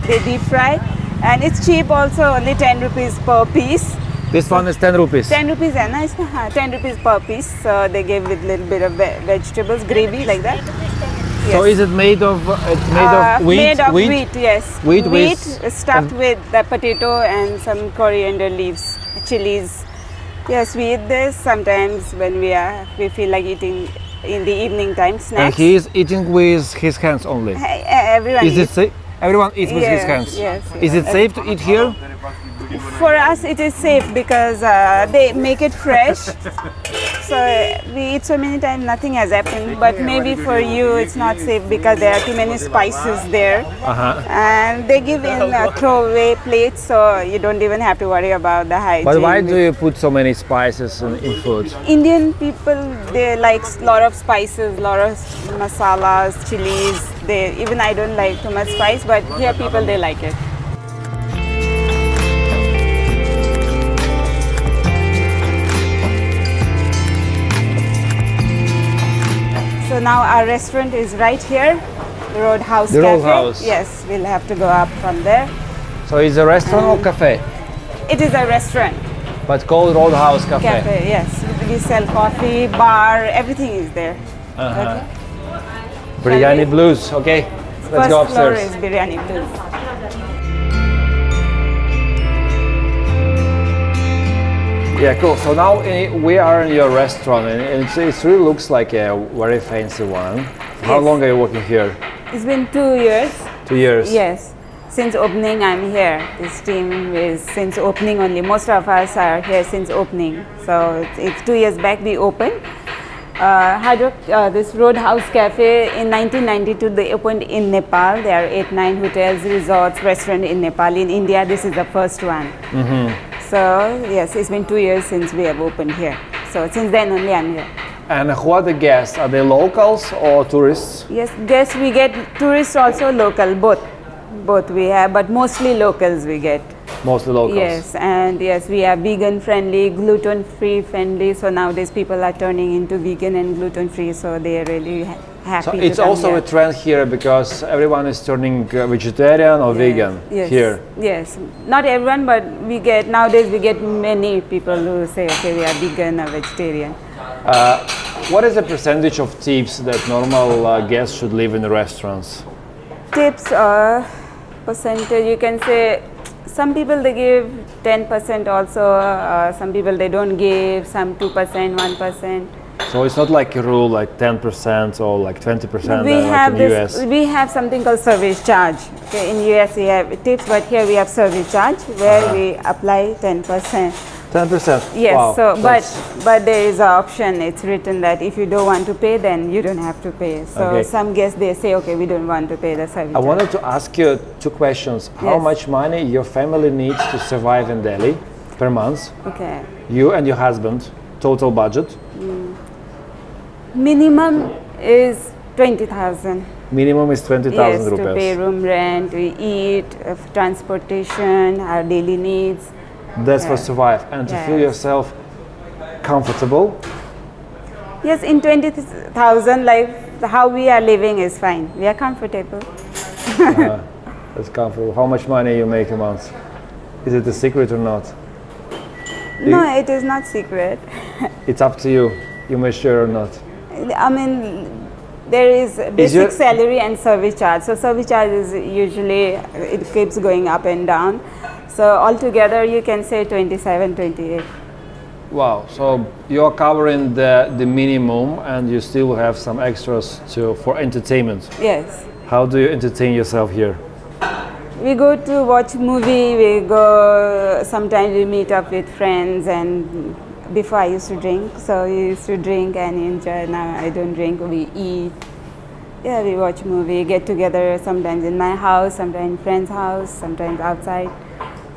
[SPEAKER 2] They deep fry. And it's cheap also, only 10 rupees per piece.
[SPEAKER 1] This one is 10 rupees.
[SPEAKER 2] 10 rupees, है ना इसमें? हाँ, 10 rupees per piece. So they give with little bit of vegetables, gravy like that.
[SPEAKER 1] So is it made of? It's made of wheat.
[SPEAKER 2] Made of wheat, yes.
[SPEAKER 1] Wheat with-
[SPEAKER 2] stuffed with the potato and some coriander leaves, chilies. Yes, we eat this sometimes when we feel like eating in the evening time
[SPEAKER 1] And
[SPEAKER 2] snacks.
[SPEAKER 1] he is eating with his hands only.
[SPEAKER 2] Everyone
[SPEAKER 1] Is it
[SPEAKER 2] eats.
[SPEAKER 1] safe? Everyone eats with his
[SPEAKER 2] Yes,
[SPEAKER 1] hands.
[SPEAKER 2] yes,
[SPEAKER 1] Is it safe to eat here?
[SPEAKER 2] For us, it is safe because they make it fresh. So we eat so many times, nothing has happened. But maybe for you, it's not safe because there are too many spices there. And they give in throwaway plates, so you don't even have to worry about the hygiene.
[SPEAKER 1] But why do you put so many spices in food?
[SPEAKER 2] Indian people, they like a lot of spices, lot of masalas, chilies. Even I don't like too much spice, but here people, they like it. So now our restaurant is right here, the Roadhouse
[SPEAKER 1] The
[SPEAKER 2] Cafe.
[SPEAKER 1] Roadhouse.
[SPEAKER 2] Yes, we'll have to go up from there.
[SPEAKER 1] So it's a restaurant or cafe?
[SPEAKER 2] It is a restaurant,
[SPEAKER 1] But called Roadhouse Cafe.
[SPEAKER 2] cafe, yes. We sell coffee, bar, everything is there. Okay.
[SPEAKER 1] Biryani
[SPEAKER 2] we?
[SPEAKER 1] Blues. Okay, let's
[SPEAKER 2] First
[SPEAKER 1] go
[SPEAKER 2] floor
[SPEAKER 1] upstairs.
[SPEAKER 2] is biryani blues.
[SPEAKER 1] Yeah, cool. So now we are in your restaurant, and it really looks like a very fancy one. How
[SPEAKER 2] Yes.
[SPEAKER 1] long are you working here?
[SPEAKER 2] It's been 2 years.
[SPEAKER 1] 2 years.
[SPEAKER 2] Yes. Since opening, I'm here. This team is since opening only. Most of us are here since opening. So it's 2 years back we opened. This Roadhouse Cafe in 1992 they opened in Nepal. There are 8-9 hotels, resorts, restaurants in Nepal. In India, this is the first one. So yes, it's been 2 years since we have opened here. So since then only I'm here.
[SPEAKER 1] And who are the guests? Are they locals or tourists?
[SPEAKER 2] Yes, guests we get, tourists also local, both. Both we have, but mostly locals we get.
[SPEAKER 1] Mostly locals.
[SPEAKER 2] Yes, and yes, we are vegan friendly, gluten free friendly. So nowadays people are turning into vegan and gluten free, so they are really happy.
[SPEAKER 1] So
[SPEAKER 2] to
[SPEAKER 1] it's
[SPEAKER 2] come
[SPEAKER 1] also
[SPEAKER 2] here.
[SPEAKER 1] a trend here because everyone is turning vegetarian or vegan
[SPEAKER 2] Yes,
[SPEAKER 1] here.
[SPEAKER 2] Yes, not everyone, but we get nowadays we get many people who say, okay, we are vegan or vegetarian.
[SPEAKER 1] What is the percentage of tips that normal guests should leave in the restaurants?
[SPEAKER 2] Tips or percentage, you can say some people they give 10% also, some people they don't give, some 2%, 1%.
[SPEAKER 1] So it's not like a rule like 10% or like 20%
[SPEAKER 2] We
[SPEAKER 1] like
[SPEAKER 2] have
[SPEAKER 1] in the US.
[SPEAKER 2] we have something called service charge. Okay, in US we have tips, but here we have service charge where we apply 10%.
[SPEAKER 1] 10%?
[SPEAKER 2] Yes,
[SPEAKER 1] Wow,
[SPEAKER 2] so
[SPEAKER 1] that's-
[SPEAKER 2] but there is an option. It's written that if you don't want to pay, then you don't have to pay. So
[SPEAKER 1] Okay.
[SPEAKER 2] some guests they say, okay, we don't want to pay the service
[SPEAKER 1] I
[SPEAKER 2] charge.
[SPEAKER 1] wanted to ask you 2 questions. How
[SPEAKER 2] Yes.
[SPEAKER 1] much money your family needs to survive in Delhi per month?
[SPEAKER 2] Okay.
[SPEAKER 1] You and your husband, total budget?
[SPEAKER 2] Minimum is 20,000.
[SPEAKER 1] Minimum is 20,000
[SPEAKER 2] Yes, to
[SPEAKER 1] rupees.
[SPEAKER 2] pay room rent, we eat, transportation, our daily needs.
[SPEAKER 1] That's for survive and to feel
[SPEAKER 2] Yes.
[SPEAKER 1] yourself comfortable.
[SPEAKER 2] Yes, in 20,000, like how we are living is fine. We are comfortable.
[SPEAKER 1] That's comfortable. How much money you make a month? Is it a secret or not?
[SPEAKER 2] No, it is not secret.
[SPEAKER 1] It's up to you. You may share or not.
[SPEAKER 2] I mean, there is basic
[SPEAKER 1] your-
[SPEAKER 2] salary and service charge. So service charge is usually, it keeps going up and down. So altogether you can say 27, 28.
[SPEAKER 1] Wow, so you're covering the minimum and you still have some extras for entertainment.
[SPEAKER 2] Yes.
[SPEAKER 1] How do you entertain yourself here?
[SPEAKER 2] We go to watch movie, we go, sometimes we meet up with friends, and before I used to drink, so we used to drink and enjoy. Now I don't drink, we eat. Yeah, we watch movie, get together sometimes in my house, sometimes in friend's house, sometimes outside.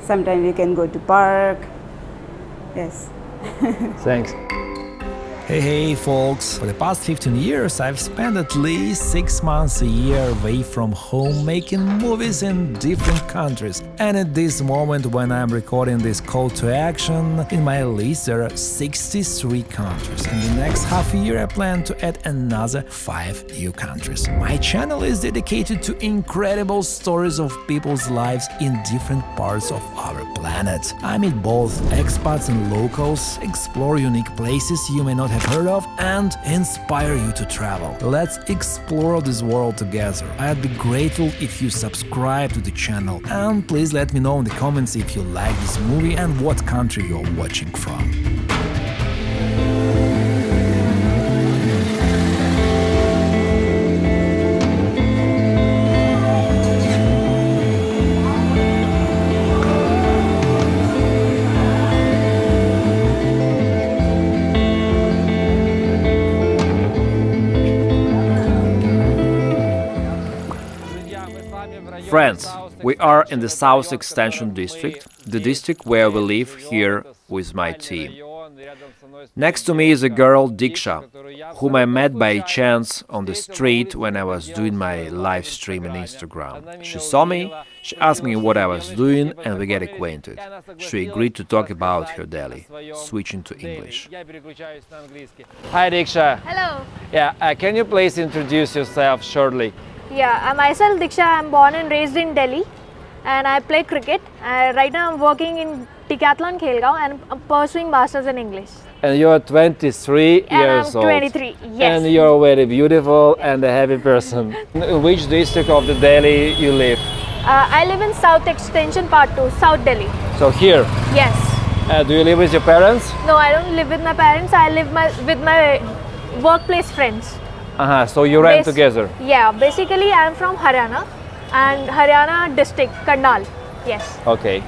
[SPEAKER 2] Sometimes we can go to park. Yes.
[SPEAKER 1] Thanks.
[SPEAKER 9] Hey folks, for the past 15 years I've spent at least 6 months a year away from home making movies in different countries. And at this moment when I'm recording this call to action, in my list there are 63 countries. In the next half a year I plan to add another 5 new countries. My channel is dedicated to incredible stories of people's lives in different parts of our planet. I meet both expats and locals, explore unique places you may not not have heard of and inspire you to travel. Let's explore this world together. I'd be grateful if you subscribe to the channel, and please let me know in the comments if you like this movie and what country you're watching from.
[SPEAKER 1] Friends, we are in the South Extension district, the district where we live here with my team. Next to me is a girl, Diksha, whom I met by chance on the street when I was doing my live stream on Instagram. She saw me, she asked me what I was doing, and we get acquainted. She agreed to talk about her daily, switching to English. Hi Diksha.
[SPEAKER 6] Hello.
[SPEAKER 1] Yeah, can you please introduce yourself shortly?
[SPEAKER 6] Yeah, myself Diksha. I'm born and raised in Delhi, and I play cricket. Right now I'm working in Decathlon Khelgaon, and I'm pursuing masters in English.
[SPEAKER 1] And you're 23 years old.
[SPEAKER 6] I'm 23. Yes.
[SPEAKER 1] And you're very beautiful and a happy person. In which district of the Delhi you live?
[SPEAKER 6] I live in South Extension Part 2, South Delhi.
[SPEAKER 1] So here.
[SPEAKER 6] Yes.
[SPEAKER 1] Do you live with your parents?
[SPEAKER 6] No, I don't live with my parents. I live with my workplace friends.
[SPEAKER 1] So you rent together?
[SPEAKER 6] Yeah, basically I'm from Haryana, and Haryana district, Karnal. Yes.
[SPEAKER 1] Okay.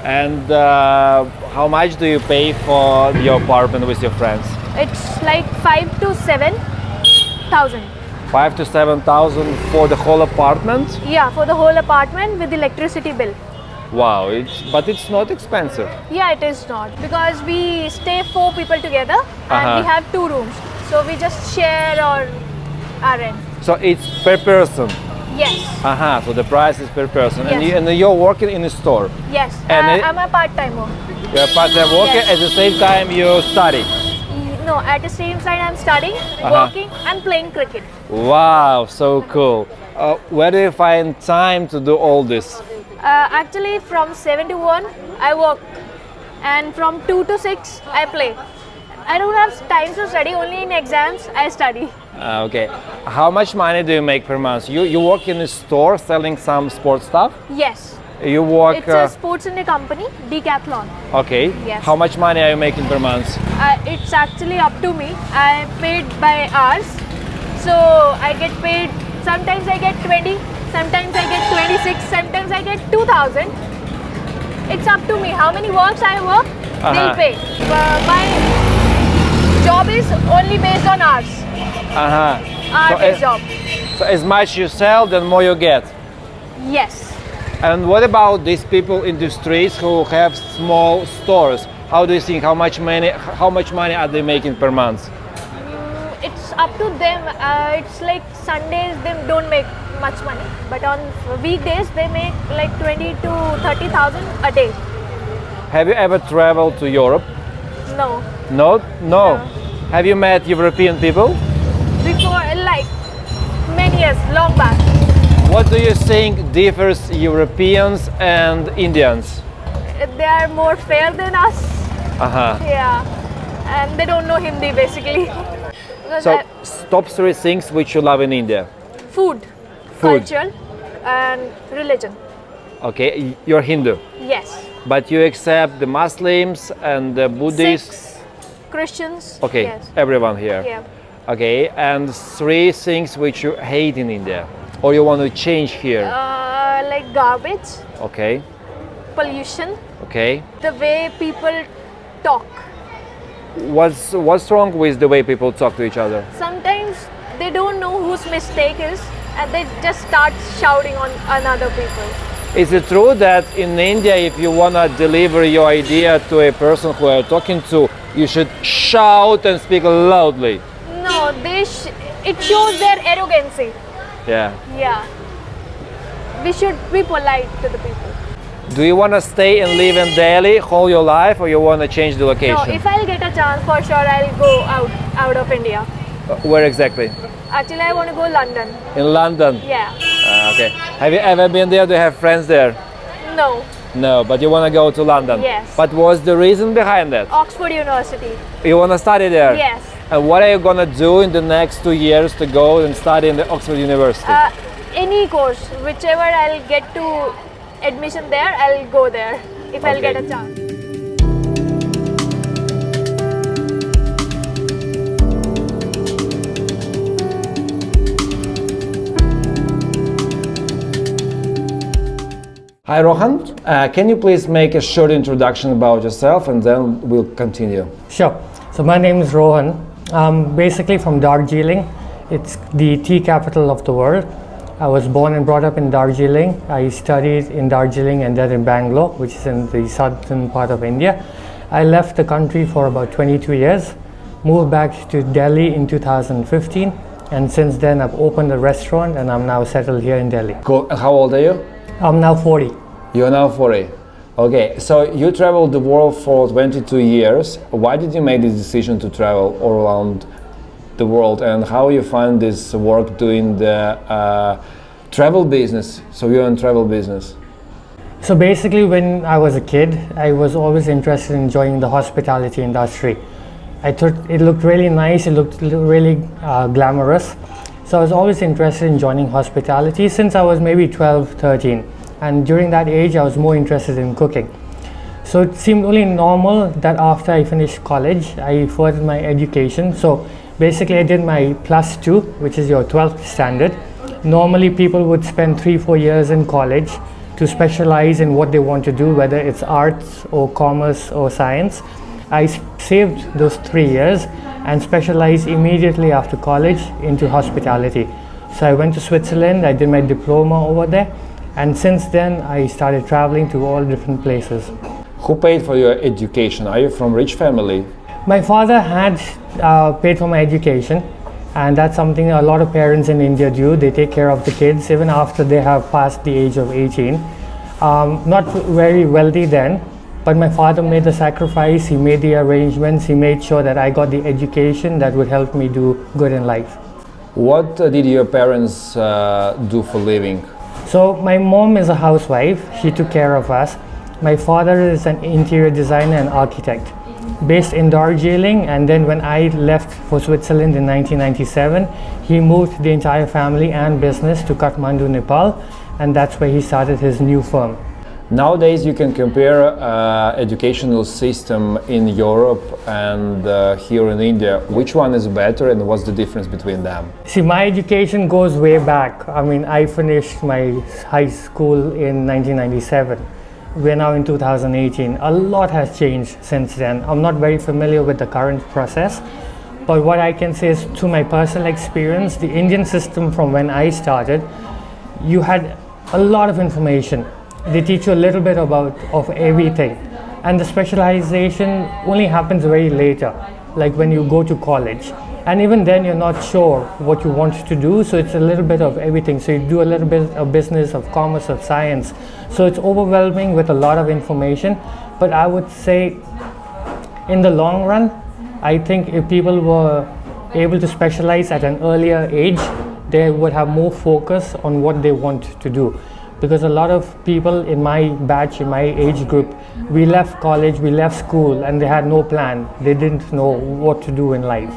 [SPEAKER 1] And how much do you pay for your apartment with your friends?
[SPEAKER 6] It's like 5 to 7,000.
[SPEAKER 1] 5 to 7,000 for the whole apartment?
[SPEAKER 6] Yeah, for the whole apartment with electricity bill.
[SPEAKER 1] Wow, but it's not expensive.
[SPEAKER 6] Yeah, it is not, because we stay 4 people together and we have 2 rooms. So we just share our rent.
[SPEAKER 1] So it's per person?
[SPEAKER 6] Yes.
[SPEAKER 1] So the price is per person.
[SPEAKER 6] Yes.
[SPEAKER 1] And you're working in a store?
[SPEAKER 6] Yes,
[SPEAKER 1] And
[SPEAKER 6] I'm a part-timer.
[SPEAKER 1] You're a part-time worker,
[SPEAKER 6] Yes.
[SPEAKER 1] at the same time you study?
[SPEAKER 6] No, at the same time I'm studying, working and playing cricket.
[SPEAKER 1] Wow, so cool. Where do you find time to do all this?
[SPEAKER 6] Actually from 7 to 1 I work, and from 2 to 6 I play. I don't have time to study, only in exams I study.
[SPEAKER 1] Okay. How much money do you make per month? You work in a store selling some sports stuff?
[SPEAKER 6] Yes.
[SPEAKER 1] You work...
[SPEAKER 6] It's a sports in a company, Decathlon.
[SPEAKER 1] Okay.
[SPEAKER 6] Yes.
[SPEAKER 1] How much money are you making per month?
[SPEAKER 6] It's actually up to me. I paid by hours. So I get paid, sometimes I get 20, sometimes I get 26, sometimes I get 2,000. It's up to me. How many works I work, they'll pay. My job is only based on hours. Hour-based job.
[SPEAKER 1] So as much you sell, then more you get?
[SPEAKER 6] Yes.
[SPEAKER 1] And what about these people in the streets who have small stores? How do you think, how much money are they making per month?
[SPEAKER 6] It's up to them. It's like Sundays they don't make much money, but on weekdays they make like 20 to 30,000 a day.
[SPEAKER 1] Have you ever traveled to Europe?
[SPEAKER 6] No.
[SPEAKER 1] No? No. Have you met European people?
[SPEAKER 6] Before, like many years, long back.
[SPEAKER 1] What do you think differs Europeans and Indians?
[SPEAKER 6] They are more fair than us. Yeah, and they don't know Hindi basically.
[SPEAKER 1] So, top 3 things which you love in India?
[SPEAKER 6] Food, culture, and religion.
[SPEAKER 1] Okay, you're Hindu.
[SPEAKER 6] Yes.
[SPEAKER 1] But you accept the Muslims and the Buddhists?
[SPEAKER 6] Sikhs, Christians.
[SPEAKER 1] Okay,
[SPEAKER 6] yes.
[SPEAKER 1] Everyone here.
[SPEAKER 6] Yeah.
[SPEAKER 1] Okay, and 3 things which you hate in India or you want to change here?
[SPEAKER 6] Like garbage.
[SPEAKER 1] Okay.
[SPEAKER 6] Pollution.
[SPEAKER 1] Okay.
[SPEAKER 6] The way people talk.
[SPEAKER 1] What's wrong with the way people talk to each other?
[SPEAKER 6] Sometimes they don't know whose mistake is, and they just start shouting on other people.
[SPEAKER 1] Is it true that in India, if you want to deliver your idea to a person who you're talking to, you should shout and speak loudly?
[SPEAKER 6] No, it shows their arrogancy.
[SPEAKER 1] Yeah.
[SPEAKER 6] Yeah. We should be polite to the people.
[SPEAKER 1] Do you want to stay and live in Delhi all your life, or you want to change the location?
[SPEAKER 6] No, if I'll get a chance, for sure I'll go out of India.
[SPEAKER 1] Where exactly?
[SPEAKER 6] Actually, I want to go London.
[SPEAKER 1] In London?
[SPEAKER 6] Yeah.
[SPEAKER 1] Okay. Have you ever been there? Do you have friends there?
[SPEAKER 6] No.
[SPEAKER 1] No, but you want to go to London?
[SPEAKER 6] Yes.
[SPEAKER 1] But what's the reason behind that?
[SPEAKER 6] Oxford University.
[SPEAKER 1] You want to study there?
[SPEAKER 6] Yes.
[SPEAKER 1] And what are you gonna do in the next 2 years to go and study in the Oxford University?
[SPEAKER 6] Any course, whichever I'll get to admission there, I'll go there if I'll get a chance.
[SPEAKER 1] Hi Rohan, can you please make a short introduction about yourself and then we'll continue.
[SPEAKER 5] Sure. So my name is Rohan. I'm basically from Darjeeling. It's the tea capital of the world. I was born and brought up in Darjeeling. I studied in Darjeeling and then in Bangalore, which is in the southern part of India. I left the country for about 22 years, moved back to Delhi in 2015, and since then I've opened a restaurant and I'm now settled here in Delhi.
[SPEAKER 1] Cool. How old are you?
[SPEAKER 5] I'm now 40.
[SPEAKER 1] You're now 40. Okay, so you traveled the world for 22 years. Why did you make this decision to travel all around the world, and how you find this work doing the travel business? So you're in travel business.
[SPEAKER 5] So basically when I was a kid, I was always interested in joining the hospitality industry. I thought it looked really nice, it looked really glamorous. So I was always interested in joining hospitality since I was maybe 12, 13. And during that age, I was more interested in cooking. So it seemed only normal that after I finished college, I furthered my education. So basically I did my +2, which is your 12th standard. Normally people would spend 3-4 years in college to specialize in what they want to do, whether it's arts or commerce or science. I saved those 3 years and specialized immediately after college into hospitality. So I went to Switzerland, I did my diploma over there, and since then I started traveling to all different places.
[SPEAKER 1] Who paid for your education? Are you from rich family?
[SPEAKER 5] My father had paid for my education, and that's something a lot of parents in India do. They take care of the kids even after they have passed the age of 18. Not very wealthy then, but my father made the sacrifice, he made the arrangements, he made sure that I got the education that would help me do good in life.
[SPEAKER 1] What did your parents do for living?
[SPEAKER 5] So my mom is a housewife, she took care of us. My father is an interior designer and architect based in Darjeeling, and then when I left for Switzerland in 1997, he moved the entire family and business to Kathmandu, Nepal, and that's where he started his new firm.
[SPEAKER 1] Nowadays you can compare educational system in Europe and here in India. Which one is better and what's the difference between them?
[SPEAKER 5] See, my education goes way back. I mean, I finished my high school in 1997. We're now in 2018. A lot has changed since then. I'm not very familiar with the current process, but what I can say is, through my personal experience, the Indian system from when I started, you had a lot of information. They teach you a little bit of everything, and the specialization only happens very later, like when you go to college, and even then you're not sure what you want to do, so it's a little bit of everything. So you do a little bit of business, of commerce, of science, so it's overwhelming with a lot of information. But I would say in the long run, I think if people were able to specialize at an earlier age, they would have more focus on what they want to do. Because a lot of people in my batch, in my age group, we left college, we left school, and they had no plan. They didn't know what to do in life.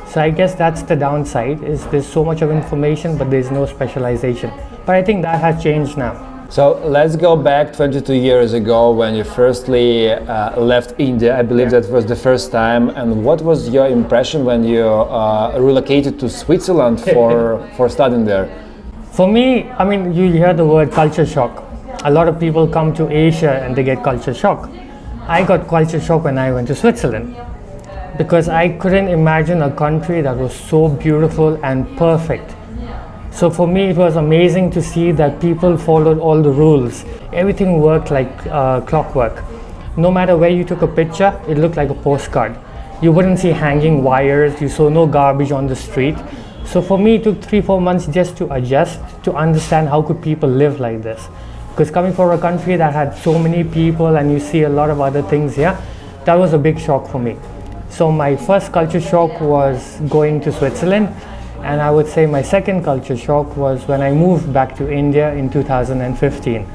[SPEAKER 5] So I guess that's the downside, is there's so much of information, but there's no specialization. But I think that has changed now.
[SPEAKER 1] So let's go back 22 years ago when you firstly left India. I believe that was the first time. And what was your impression when you relocated to Switzerland for studying there?
[SPEAKER 5] For me, I mean, you hear the word culture shock. A lot of people come to Asia and they get culture shock. I got culture shock when I went to Switzerland, because I couldn't imagine a country that was so beautiful and perfect. So for me, it was amazing to see that people followed all the rules. Everything worked like clockwork. No matter where you took a picture, it looked like a postcard. You wouldn't see hanging wires, you saw no garbage on the street. So for me, it took 3-4 months just to adjust, to understand how could people live like this. Because coming from a country that had so many people and you see a lot of other things here, that was a big shock for me. So my first culture shock was going to Switzerland, and I would say my second culture shock was when I moved back to India in 2015.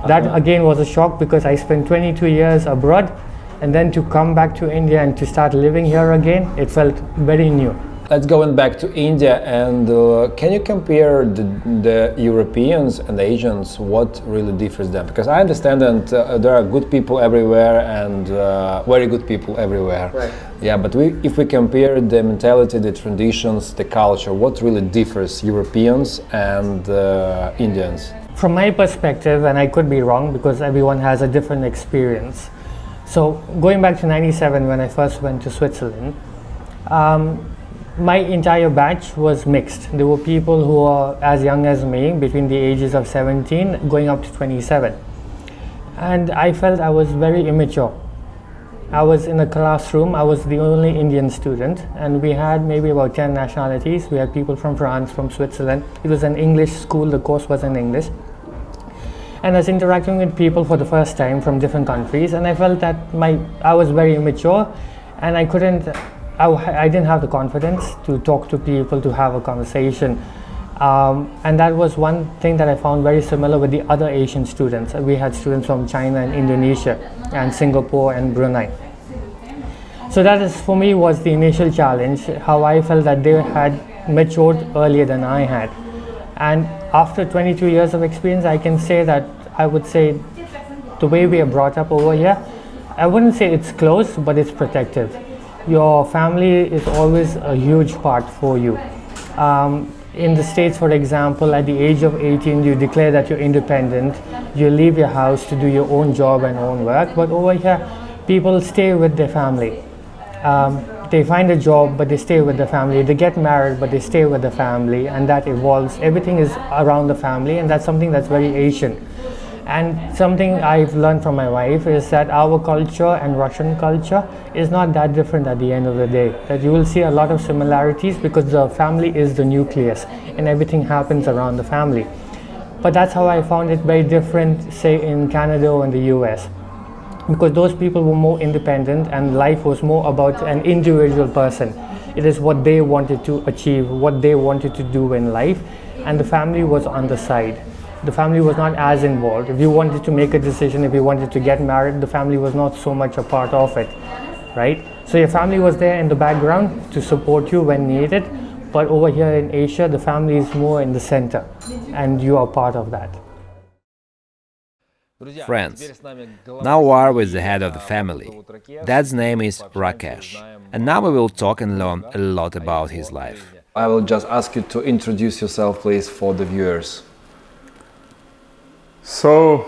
[SPEAKER 5] That again was a shock because I spent 22 years abroad, And then to come back to India and to start living here again, it felt very new.
[SPEAKER 1] Let's go back to India, and can you compare the Europeans and Asians? What really differs them? Because I understand that there are good people everywhere and very good people everywhere.
[SPEAKER 5] Right.
[SPEAKER 1] Yeah, but if we compare the mentality, the traditions, the culture, what really differs Europeans and Indians?
[SPEAKER 5] From my perspective, and I could be wrong because everyone has a different experience. So going back to '97 when I first went to Switzerland, my entire batch was mixed. There were people who are as young as me, between the ages of 17 going up to 27. And I felt I was very immature. I was in a classroom, I was the only Indian student, and we had maybe about 10 nationalities. We had people from France, from Switzerland. It was an English school, the course was in English. And I was interacting with people for the first time from different countries, and I felt that I was very immature, and I didn't have the confidence to talk to people, to have a conversation. And that was one thing that I found very similar with the other Asian students. We had students from China and Indonesia and Singapore and Brunei. So that is, for me, was the initial challenge, how I felt that they had matured earlier than I had. And after 22 years of experience, I can say that I would say the way we are brought up over here, I wouldn't say it's close, but it's protective. Your family is always a huge part for you. In the States, for example, at the age of 18, you declare that you're independent. You leave your house to do your own job and own work. But over here, people stay with their family. They find a job, but they stay with the family. They get married, but they stay with the family, and that evolves. Everything is around the family, and that's something that's very Asian. And something I've learned from my wife is that our culture and Russian culture is not that different at the end of the day. That you will see a lot of similarities because the family is the nucleus and everything happens around the family. But that's how I found it very different, say, in Canada or in the US. Because those people were more independent and life was more about an individual person. It is what they wanted to achieve, what they wanted to do in life, and the family was on the side. The family was not as involved. If you wanted to make a decision, if you wanted to get married, the family was not so much a part of it, right? So your family was there in the background to support you when needed, but over here in Asia, the family is more in the center, and you are part of that.
[SPEAKER 1] Friends, now we are with the head of the family. Dad's name is Rakesh, and now we will talk and learn a lot about his life. I will just ask you to introduce yourself, please, for the viewers.
[SPEAKER 3] So,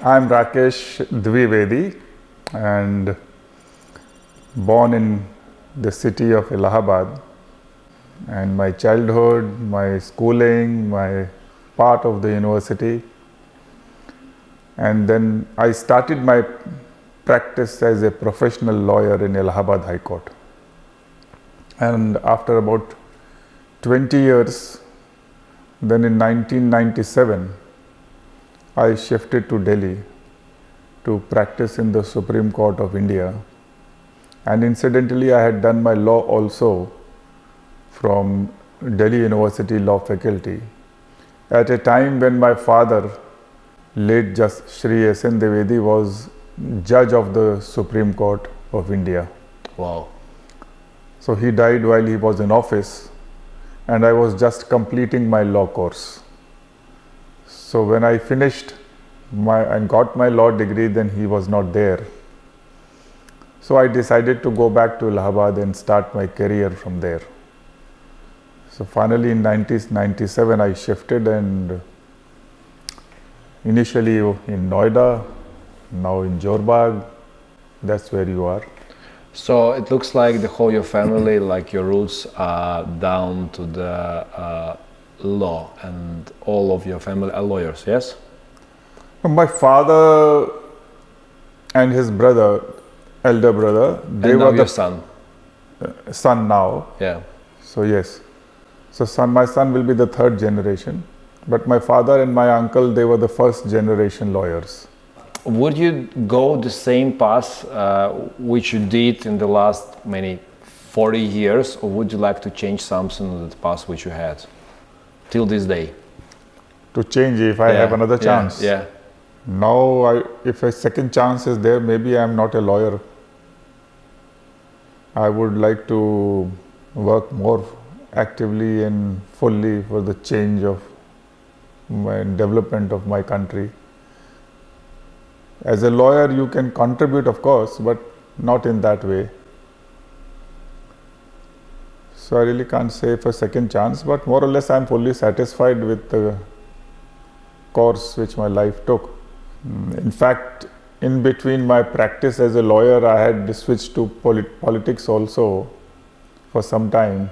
[SPEAKER 3] I'm Rakesh Dvivedi and born in the city of Allahabad, and my childhood, my schooling, my part of the university, and then I started my practice as a professional lawyer in Allahabad High Court. And after about 20 years, then in 1997, I shifted to Delhi to practice in the Supreme Court of India, and incidentally I had done my law also from Delhi University Law Faculty at a time when my father, late Justice Shri S.N. Dwivedi, was judge of the Supreme Court of India.
[SPEAKER 1] Wow.
[SPEAKER 3] So he died while he was in office, and I was just completing my law course. So when I finished and got my law degree, then he was not there. So I decided to go back to Allahabad and start my career from there. So finally in 1997 I shifted, and initially in Noida, now in Jorbag. That's where you are.
[SPEAKER 1] So it looks like the whole your family, like your roots are down to the law, and all of your family are lawyers, yes?
[SPEAKER 3] My father and his brother, elder brother, they
[SPEAKER 1] and now
[SPEAKER 3] were the
[SPEAKER 1] your son.
[SPEAKER 3] Son now.
[SPEAKER 1] Yeah.
[SPEAKER 3] So yes. So my son will be the third generation, but my father and my uncle, they were the first generation lawyers.
[SPEAKER 1] Would you go the same path which you did in the last many 40 years, or would you like to change something in the path which you had till this day?
[SPEAKER 3] To change if I have another chance?
[SPEAKER 1] Yeah.
[SPEAKER 3] Now, if a second chance is there, maybe I am not a lawyer. I would like to work more actively and fully for the change of my development of my country. As a lawyer, you can contribute, of course, but not in that way. So I really can't say for second chance, but more or less I am fully satisfied with the course which my life took. In fact, in between my practice as a lawyer, I had switched to politics also for some time,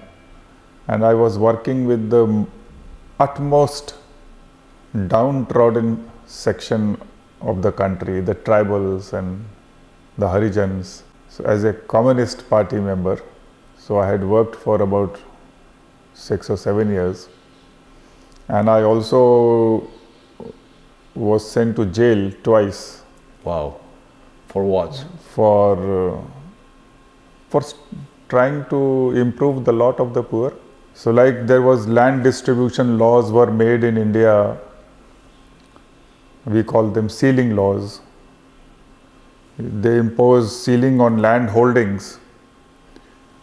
[SPEAKER 3] and I was working with the utmost downtrodden section of the country, the tribals and the Harijans. So as a Communist Party member, so I had worked for about 6 or 7 years, and I also was sent to jail twice.
[SPEAKER 1] Wow. For what?
[SPEAKER 3] For trying to improve the lot of the poor. So like there was land distribution laws were made in India. We call them ceiling laws. They impose ceiling on land holdings.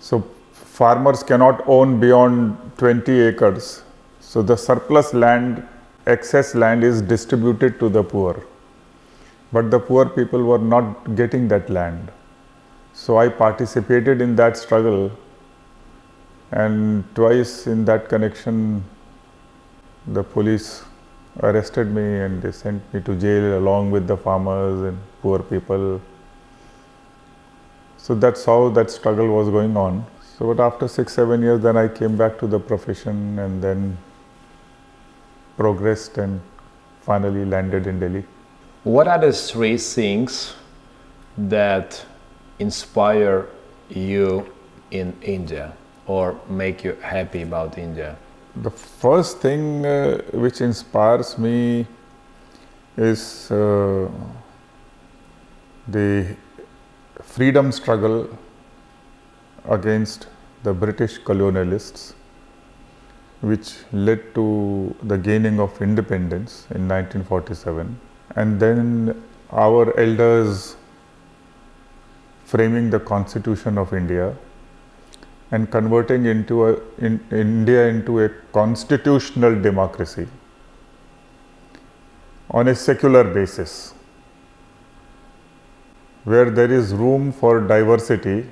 [SPEAKER 3] So farmers cannot own beyond 20 acres. So the surplus land, excess land is distributed to the poor. But the poor people were not getting that land. So I participated in that struggle, and twice in that connection the police arrested me and they sent me to jail along with the farmers and poor people. So that's how that struggle was going on. So but after 6-7 years, then I came back to the profession and then progressed and finally landed in Delhi.
[SPEAKER 1] What are the 3 things that inspire you in India or make you happy about India?
[SPEAKER 3] The first thing which inspires me is the freedom struggle against the British colonialists, which led to the gaining of independence in 1947, and then our elders framing the Constitution of India and converting India into a constitutional democracy on a secular basis, where there is room for diversity.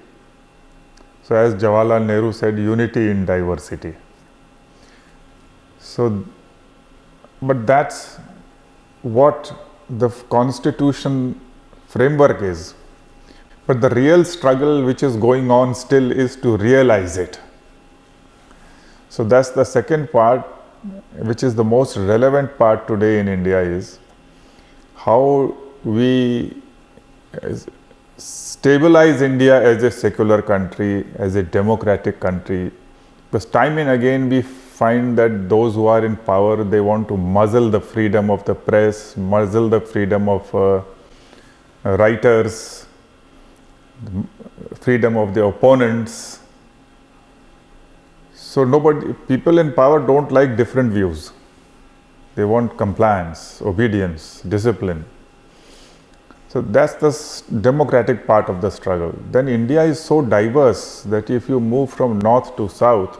[SPEAKER 3] So as Jawaharlal Nehru said, unity in diversity. So, but that's what the Constitution framework is. But the real struggle which is going on still is to realize it. So that's the second part, which is the most relevant part today in India, is how we stabilize India as a secular country, as a democratic country. Because time and again we find that those who are in power, they want to muzzle the freedom of the press, muzzle the freedom of writers, freedom of the opponents. So people in power don't like different views. They want compliance, obedience, discipline. So that's the democratic part of the struggle. Then India is so diverse that if you move from north to south,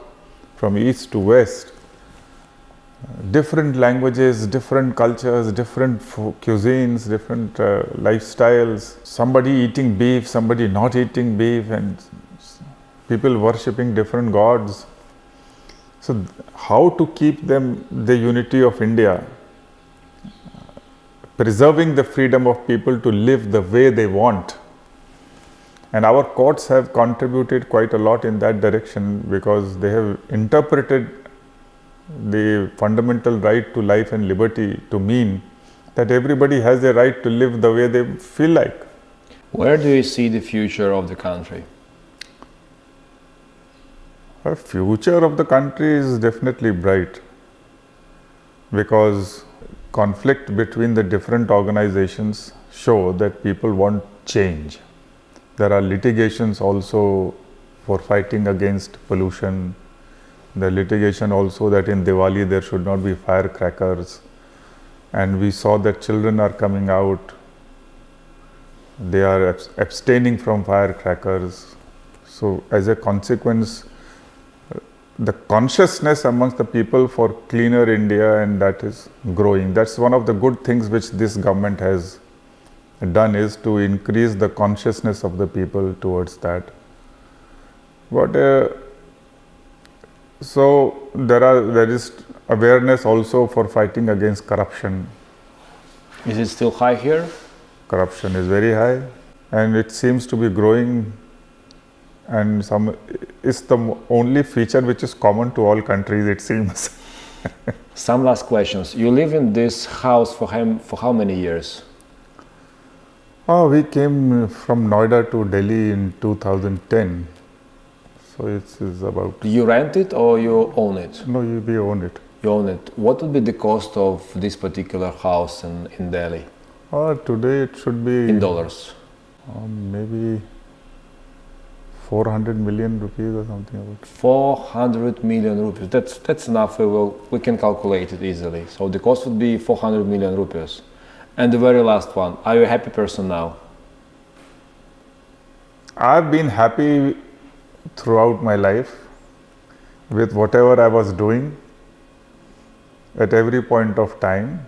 [SPEAKER 3] from east to west, different languages, different cultures, different cuisines, different lifestyles, somebody eating beef, somebody not eating beef, and people worshipping different gods. So how to keep the unity of India, preserving the freedom of people to live the way they want. And our courts have contributed quite a lot in that direction, because they have interpreted the fundamental right to life and liberty to mean that everybody has a right to live the way they feel like.
[SPEAKER 1] Where do you see the future of the country?
[SPEAKER 3] The future of the country is definitely bright, because conflict between the different organizations show that people want change. There are litigations also for fighting against pollution. The litigation also that in Diwali there should not be firecrackers. and we saw that children are coming out, they are abstaining from firecrackers. So as a consequence, the consciousness amongst the people for cleaner India, and that is growing. That's one of the good things which this government has done, is to increase the consciousness of the people towards that. But so there is awareness also for fighting against corruption.
[SPEAKER 1] Is it still high here?
[SPEAKER 3] Corruption is very high, and it seems to be growing, and it's the only feature which is common to all countries, it seems.
[SPEAKER 1] Some last questions. You live in this house for how many years?
[SPEAKER 3] Oh, we came from Noida to Delhi in 2010. So it's about...
[SPEAKER 1] You rent it or you own it?
[SPEAKER 3] No, we own it.
[SPEAKER 1] You own it. What would be the cost of this particular house in Delhi?
[SPEAKER 3] Today it should be...
[SPEAKER 1] In dollars?
[SPEAKER 3] Maybe 400 million rupees or something about.
[SPEAKER 1] 400 million rupees. That's enough. We can calculate it easily. So the cost would be 400 million rupees. And the very last one. Are you a happy person now?
[SPEAKER 3] I've been happy throughout my life with whatever I was doing at every point of time,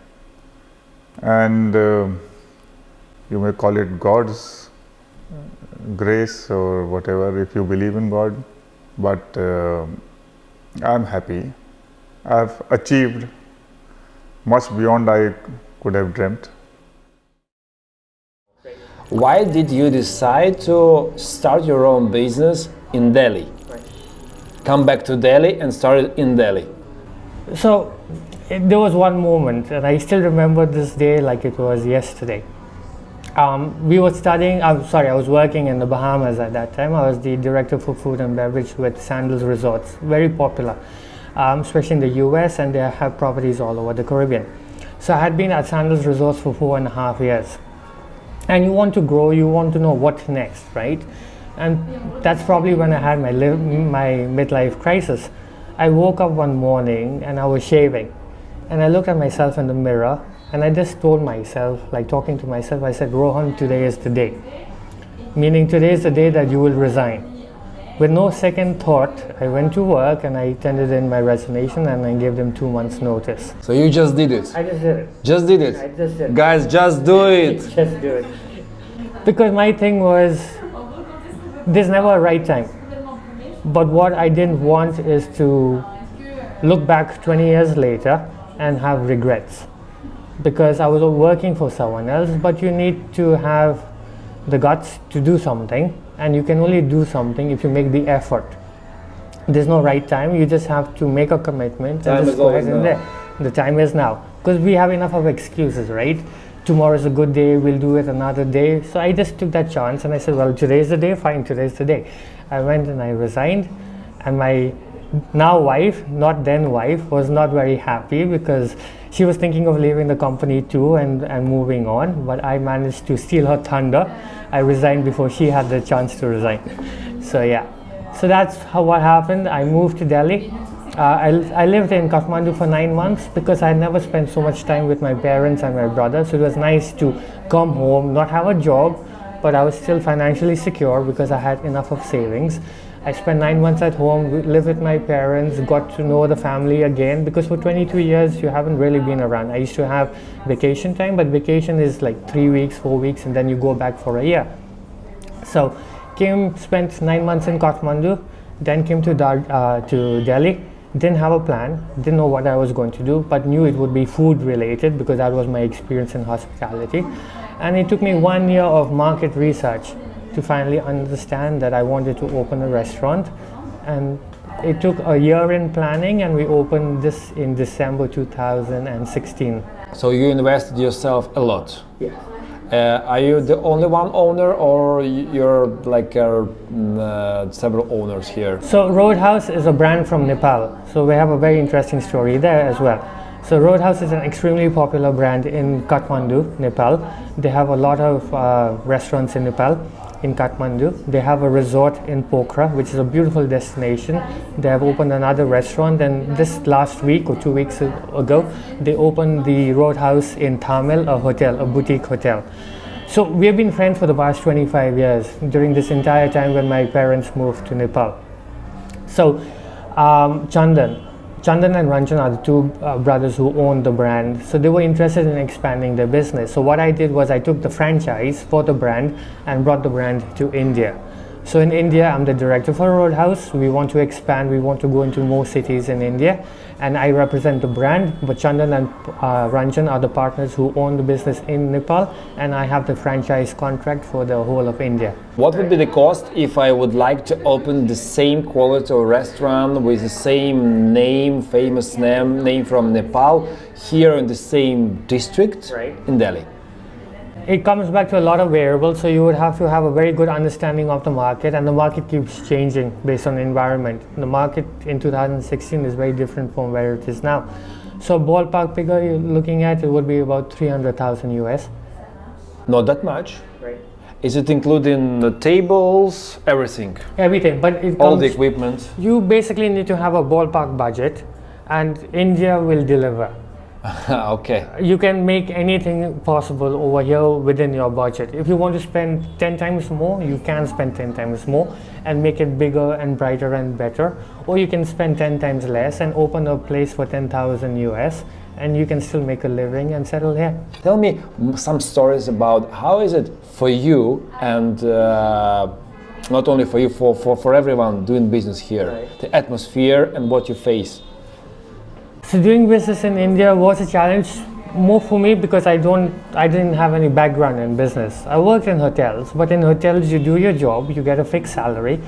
[SPEAKER 3] and you may call it God's grace or whatever if you believe in God, but I'm happy. I've achieved much beyond I could have dreamt.
[SPEAKER 1] Why did you decide to start your own business in Delhi? Come back to Delhi and start it in Delhi.
[SPEAKER 5] So there was one moment, and I still remember this day like it was yesterday. We were studying, I was working in the Bahamas at that time. I was the director for food and beverage with Sandals Resorts, very popular, especially in the US, and they have properties all over the Caribbean. So I had been at Sandals Resorts for 4.5 years. And you want to grow, you want to know what next, right? And that's probably when I had my midlife crisis. I woke up one morning and I was shaving, and I looked at myself in the mirror, and I just told myself, like talking to myself, I said, Rohan, today is the day. Meaning today is the day that you will resign. With no second thought, I went to work and I tendered in my resignation, and I gave them 2 months notice.
[SPEAKER 1] So you just did it?
[SPEAKER 5] I just did it.
[SPEAKER 1] Just did it?
[SPEAKER 5] I just did it.
[SPEAKER 1] Guys, just do it!
[SPEAKER 5] Just do it. Because my thing was, there's never a right time. But what I didn't want is to look back 20 years later and have regrets. Because I was working for someone else, but you need to have the guts to do something, and you can only do something if you make the effort. There's no right time, you just have to make a commitment and just go ahead and there. The time is now. Because we have enough of excuses, right? Tomorrow is a good day, we'll do it another day. So I just took that chance and I said, well, today's the day, fine, today's the day. I went and I resigned, and my now wife, not then wife, was not very happy because she was thinking of leaving the company too and moving on, but I managed to steal her thunder. I resigned before she had the chance to resign. So yeah, so that's what happened. I moved to Delhi. I lived in Kathmandu for 9 months because I never spent so much time with my parents and my brother, so it was nice to come home, not have a job, but I was still financially secure because I had enough of savings. I spent 9 months at home, lived with my parents, got to know the family again, because for 22 years you haven't really been around. I used to have vacation time, but vacation is like 3 weeks, 4 weeks, and then you go back for a year. So spent 9 months in Kathmandu, then came to Delhi. Didn't have a plan, didn't know what I was going to do, but knew it would be food related because that was my experience in hospitality. And it took me 1 year of market research to finally understand that I wanted to open a restaurant. And it took a year in planning, and we opened this in December 2016.
[SPEAKER 1] So you invested yourself a lot?
[SPEAKER 5] Yeah.
[SPEAKER 1] Are you the only one owner, or you're like several owners here?
[SPEAKER 5] So Roadhouse is a brand from Nepal. So we have a very interesting story there as well. So Roadhouse is an extremely popular brand in Kathmandu, Nepal. They have a lot of restaurants in Nepal. in Kathmandu. They have a resort in Pokhara, which is a beautiful destination. They have opened another restaurant, and this last week or 2 weeks ago, they opened the Roadhouse in Tamil, a hotel, a boutique hotel. So we have been friends for the past 25 years, during this entire time when my parents moved to Nepal. So Chandan and Ranjan are the two brothers who own the brand. So they were interested in expanding their business. So what I did was I took the franchise for the brand and brought the brand to India. So in India, I'm the director for Roadhouse. We want to expand. We want to go into more cities in India. And I represent the brand, but Chandan and Ranjan are the partners who own the business in Nepal, and I have the franchise contract for the whole of India.
[SPEAKER 1] What would be the cost if I would like to open the same quality of restaurant with the same name, famous name from Nepal, here in the same district in Delhi?
[SPEAKER 5] It comes back to a lot of variables, so you would have to have a very good understanding of the market, and the market keeps changing based on the environment. The market in 2016 is very different from where it is now. So ballpark figure you're looking at, it would be about 300,000 US.
[SPEAKER 1] Not that much.
[SPEAKER 5] Right.
[SPEAKER 1] Is it including the tables, everything?
[SPEAKER 5] Everything, but it
[SPEAKER 1] all the equipment?
[SPEAKER 5] You basically need to have a ballpark budget, and India will deliver.
[SPEAKER 1] Okay.
[SPEAKER 5] You can make anything possible over here within your budget. If you want to spend 10 times more, you can spend 10 times more and make it bigger and brighter and better. Or you can spend 10 times less and open a place for 10,000 US, and you can still make a living and settle here.
[SPEAKER 1] Tell me some stories about how is it for you, and not only for you, for everyone doing business here, right. The atmosphere and what you face.
[SPEAKER 5] So doing business in India was a challenge more for me because I didn't have any background in business. I worked in hotels, but in hotels you do your job, you get a fixed salary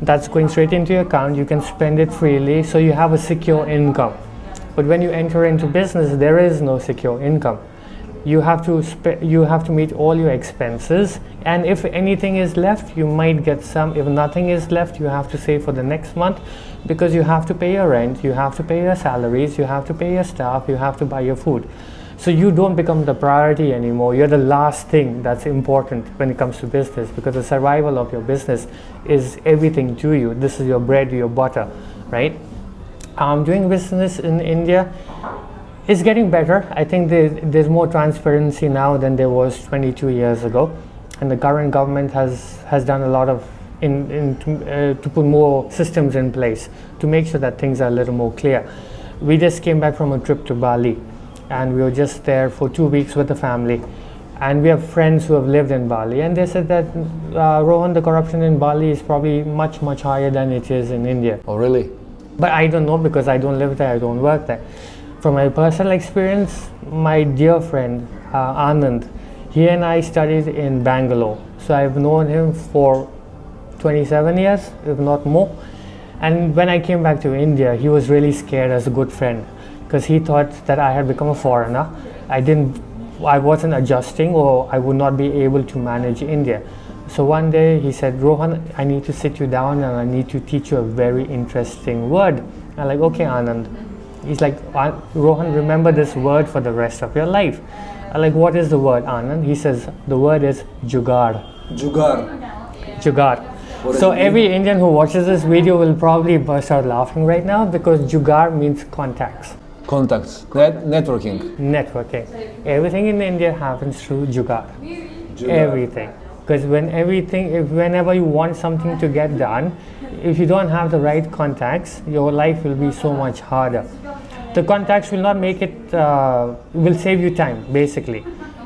[SPEAKER 5] that's going straight into your account, you can spend it freely, so you have a secure income. But when you enter into business, there is no secure income. You have to meet all your expenses, and if anything is left, you might get some. If nothing is left, you have to save for the next month, because you have to pay your rent, you have to pay your salaries, you have to pay your staff, you have to buy your food. So you don't become the priority anymore. You're the last thing that's important when it comes to business, because the survival of your business is everything to you. This is your bread, your butter, right? Doing business in India is getting better. I think there's more transparency now than there was 22 years ago, and the current government has done a lot of to put more systems in place to make sure that things are a little more clear. We just came back from a trip to Bali, and we were just there for 2 weeks with the family, and we have friends who have lived in Bali, and they said that Rohan, the corruption in Bali is probably much higher than it is in India.
[SPEAKER 1] Oh really?
[SPEAKER 5] But I don't know, because I don't live there, I don't work there. From my personal experience, my dear friend Anand, he and I studied in Bangalore, so I've known him for 27 years, if not more. And when I came back to India, he was really scared as a good friend, because he thought that I had become a foreigner. I wasn't adjusting, or I would not be able to manage India. So one day he said, Rohan, I need to sit you down and I need to teach you a very interesting word. I'm like, okay, Anand. He's like, Rohan, remember this word for the rest of your life. I'm like, what is the word, Anand? He says, the word is jugaad. Jugaad. So every Indian who watches this video will probably burst out laughing right now, because jugaad means contacts.
[SPEAKER 1] Networking.
[SPEAKER 5] Networking. Everything in India happens through jugaad. Everything. Because whenever you want something to get done, if you don't have the right contacts, your life will be so much harder. The contacts will not make it, will save you time, basically.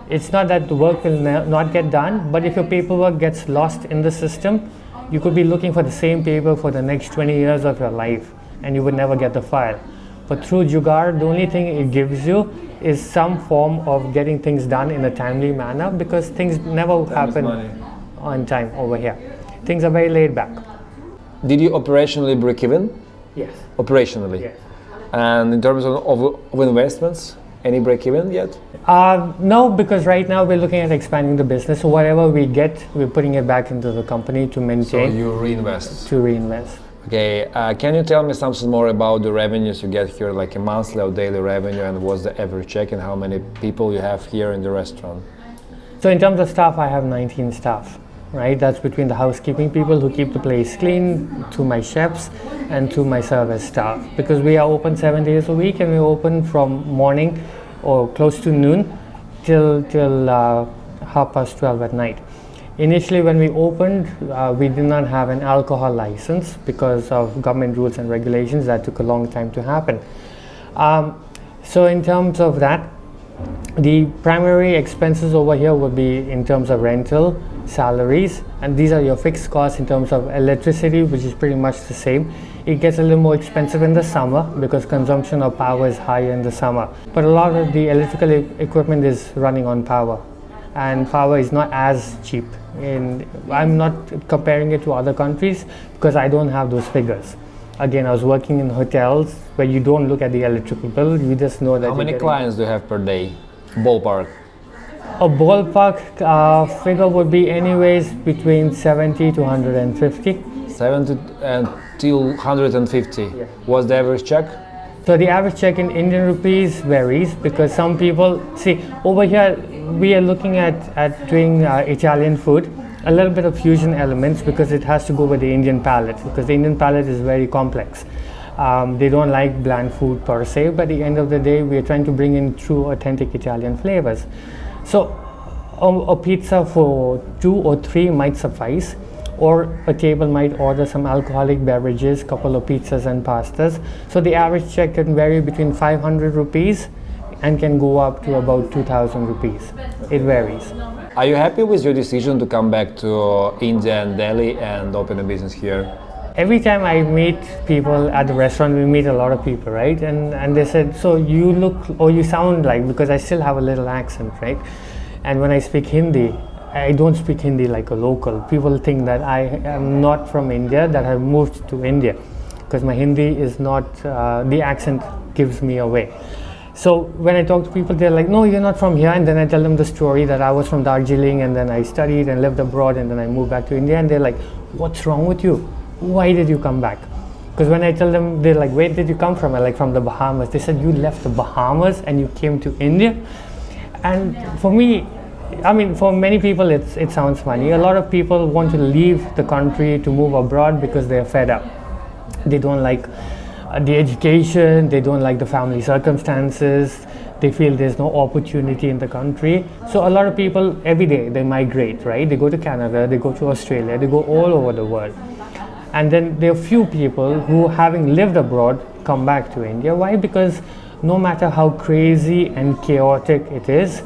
[SPEAKER 5] It's not that the work will not get done, but if your paperwork gets lost in the system, you could be looking for the same paper for the next 20 years of your life, and you would never get the file. But through jugaad, the only thing it gives you is some form of getting things done in a timely manner, because things never happen on time over here. Things are very laid back.
[SPEAKER 1] Did you operationally break even?
[SPEAKER 5] Yes.
[SPEAKER 1] Operationally?
[SPEAKER 5] Yes.
[SPEAKER 1] And in terms of investments, any break even yet?
[SPEAKER 5] No, because right now we're looking at expanding the business. So whatever we get, we're putting it back into the company to maintain.
[SPEAKER 1] So you reinvest?
[SPEAKER 5] To reinvest.
[SPEAKER 1] Okay, can you tell me something more about the revenues you get here, like a monthly or daily revenue, and what's the average check, and how many people you have here in the restaurant?
[SPEAKER 5] So in terms of staff, I have 19 staff. right? That's between the housekeeping people who keep the place clean, to my chefs, and to my service staff. Because we are open 7 days a week, and we open from morning or close to noon till 12:30 at night. Initially, when we opened, we did not have an alcohol license because of government rules and regulations. That took a long time to happen. So in terms of that, the primary expenses over here would be in terms of rental, salaries, and these are your fixed costs in terms of electricity, which is pretty much the same. It gets a little more expensive in the summer because consumption of power is higher in the summer. But a lot of the electrical equipment is running on power, and power is not as cheap. I'm not comparing it to other countries because I don't have those figures. Again, I was working in hotels where you don't look at the electrical bill, you just know that.
[SPEAKER 1] How many clients do you have per day? Ballpark.
[SPEAKER 5] A ballpark figure would be anyways between 70 to 150.
[SPEAKER 1] 70 until 150.
[SPEAKER 5] Yeah.
[SPEAKER 1] What's the average check?
[SPEAKER 5] So the average check in Indian rupees varies because some people, see, over here we are looking at doing Italian food, a little bit of fusion elements because it has to go with the Indian palate, because the Indian palate is very complex. They don't like bland food per se, but at the end of the day we are trying to bring in true authentic Italian flavors. So a pizza for 2 or 3 might suffice, or a table might order some alcoholic beverages, couple of pizzas and pastas. So the average check can vary between 500 rupees and can go up to about 2,000 rupees. It varies.
[SPEAKER 1] Are you happy with your decision to come back to India and Delhi and open a business here?
[SPEAKER 5] Every time I meet people at the restaurant, we meet a lot of people, right? And they said, so you look or you sound like, because I still have a little accent, right? And when I speak Hindi, I don't speak Hindi like a local. People think that I am not from India, that I moved to India, because my Hindi is not, the accent gives me away. So when I talk to people, they're like, no, you're not from here. And then I tell them the story that I was from Darjeeling and then I studied and lived abroad and then I moved back to India. And they're like, what's wrong with you? Why did you come back? Because when I tell them, they're like, where did you come from? I'm like, from the Bahamas. They said, you left the Bahamas and you came to India? And for me, I mean, for many people, it sounds funny. A lot of people want to leave the country to move abroad because they're fed up. They don't like the education, they don't like the family circumstances, they feel there's no opportunity in the country. So a lot of people, every day, they migrate, right? They go to Canada, they go to Australia, they go all over the world. And then there are few people who, having lived abroad, come back to India. Why? Because no matter how crazy and chaotic it is,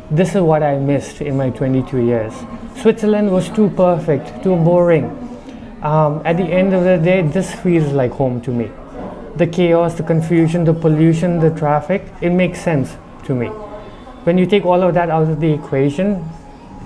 [SPEAKER 5] this is what I missed in my 22 years. Switzerland was too perfect, too boring. At the end of the day, this feels like home to me. The chaos, the confusion, the pollution, the traffic, it makes sense to me. When you take all of that out of the equation,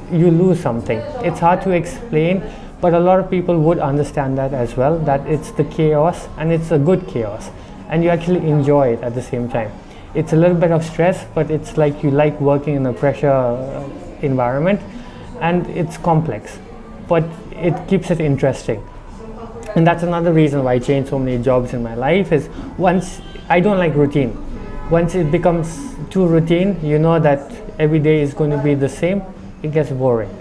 [SPEAKER 5] you lose something. It's hard to explain, but a lot of people would understand that as well, that it's the chaos and it's a good chaos. And you actually enjoy it at the same time. It's a little bit of stress, but it's like you like working in a pressure environment, and it's complex, but it keeps it interesting. And that's another reason why I changed so many jobs in my life, is once I don't like routine. Once it becomes too routine, you know that every day is going to be the same, it gets boring.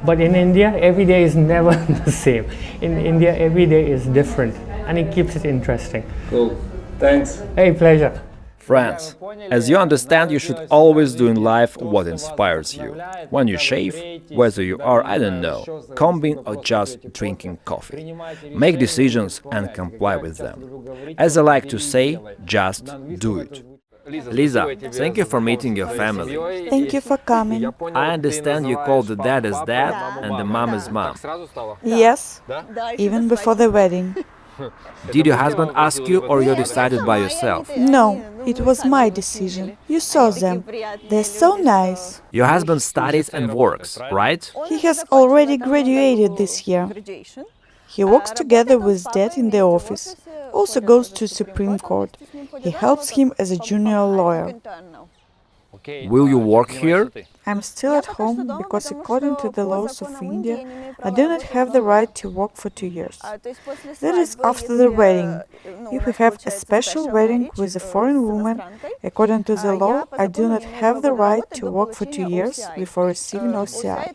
[SPEAKER 5] But in India, every day is never the same. In India, every day is different, and it keeps it interesting.
[SPEAKER 1] Cool. Thanks.
[SPEAKER 5] Hey, pleasure.
[SPEAKER 1] Friends, as you understand, you should always do in life what inspires you. When you shave, whether you are, I don't know, combing or just drinking coffee. Make decisions and comply with them. As I like to say, just do it. Liza, thank you for meeting your family.
[SPEAKER 7] Thank you for coming.
[SPEAKER 1] I understand you call the dad as dad and the mom as mom.
[SPEAKER 7] Yes, even before the wedding.
[SPEAKER 1] Did your husband ask you or you decided by yourself?
[SPEAKER 7] No, it was my decision. You saw them. They're so nice.
[SPEAKER 1] Your husband studies and works, right?
[SPEAKER 7] He has already graduated this year. He works together with Dad in the office, also goes to Supreme Court. He helps him as a junior lawyer.
[SPEAKER 1] Will you work here?
[SPEAKER 7] I'm still at home because according to the laws of India, I do not have the right to work for 2 years. That is after the wedding. If we have a special wedding with a foreign woman, according to the law, I do not have the right to work for 2 years before receiving OCI.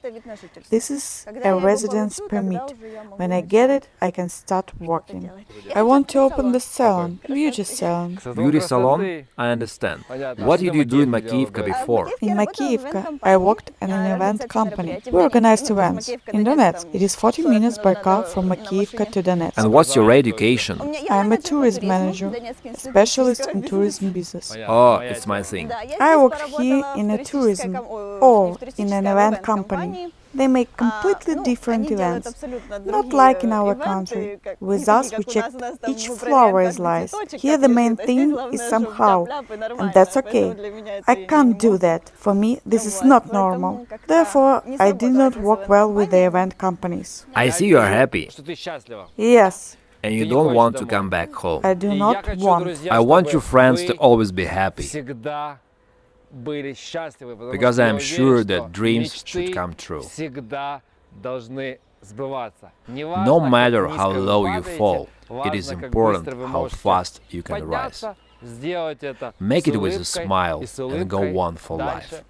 [SPEAKER 7] This is a residence permit. When I get it, I can start working. I want to open the salon, beauty salon.
[SPEAKER 1] Beauty salon? I understand. What did you do in Makiyivka before?
[SPEAKER 7] In Makiyivka, I worked in an event company. We organized events. In Donetsk, it is 40 minutes by car from Makiyivka to Donetsk.
[SPEAKER 1] And what's your education?
[SPEAKER 7] I am a tourism manager, a specialist in tourism business.
[SPEAKER 1] Oh, it's my thing.
[SPEAKER 7] I work here in a tourism or in an event company. They make completely different events, not like in our country. With us, we check each flower is lice. Here the main thing is somehow, and that's okay. I can't do that. For me, this is not normal. Therefore, I did not work well with the event companies.
[SPEAKER 1] I see you are happy.
[SPEAKER 7] Yes,
[SPEAKER 1] And you don't want to come back home.
[SPEAKER 7] I do not want.
[SPEAKER 1] I want your friends to always be happy. Because I'm sure that dreams should come true. No matter how low you fall, it is important how fast you can rise. Make it with a smile and go on for life.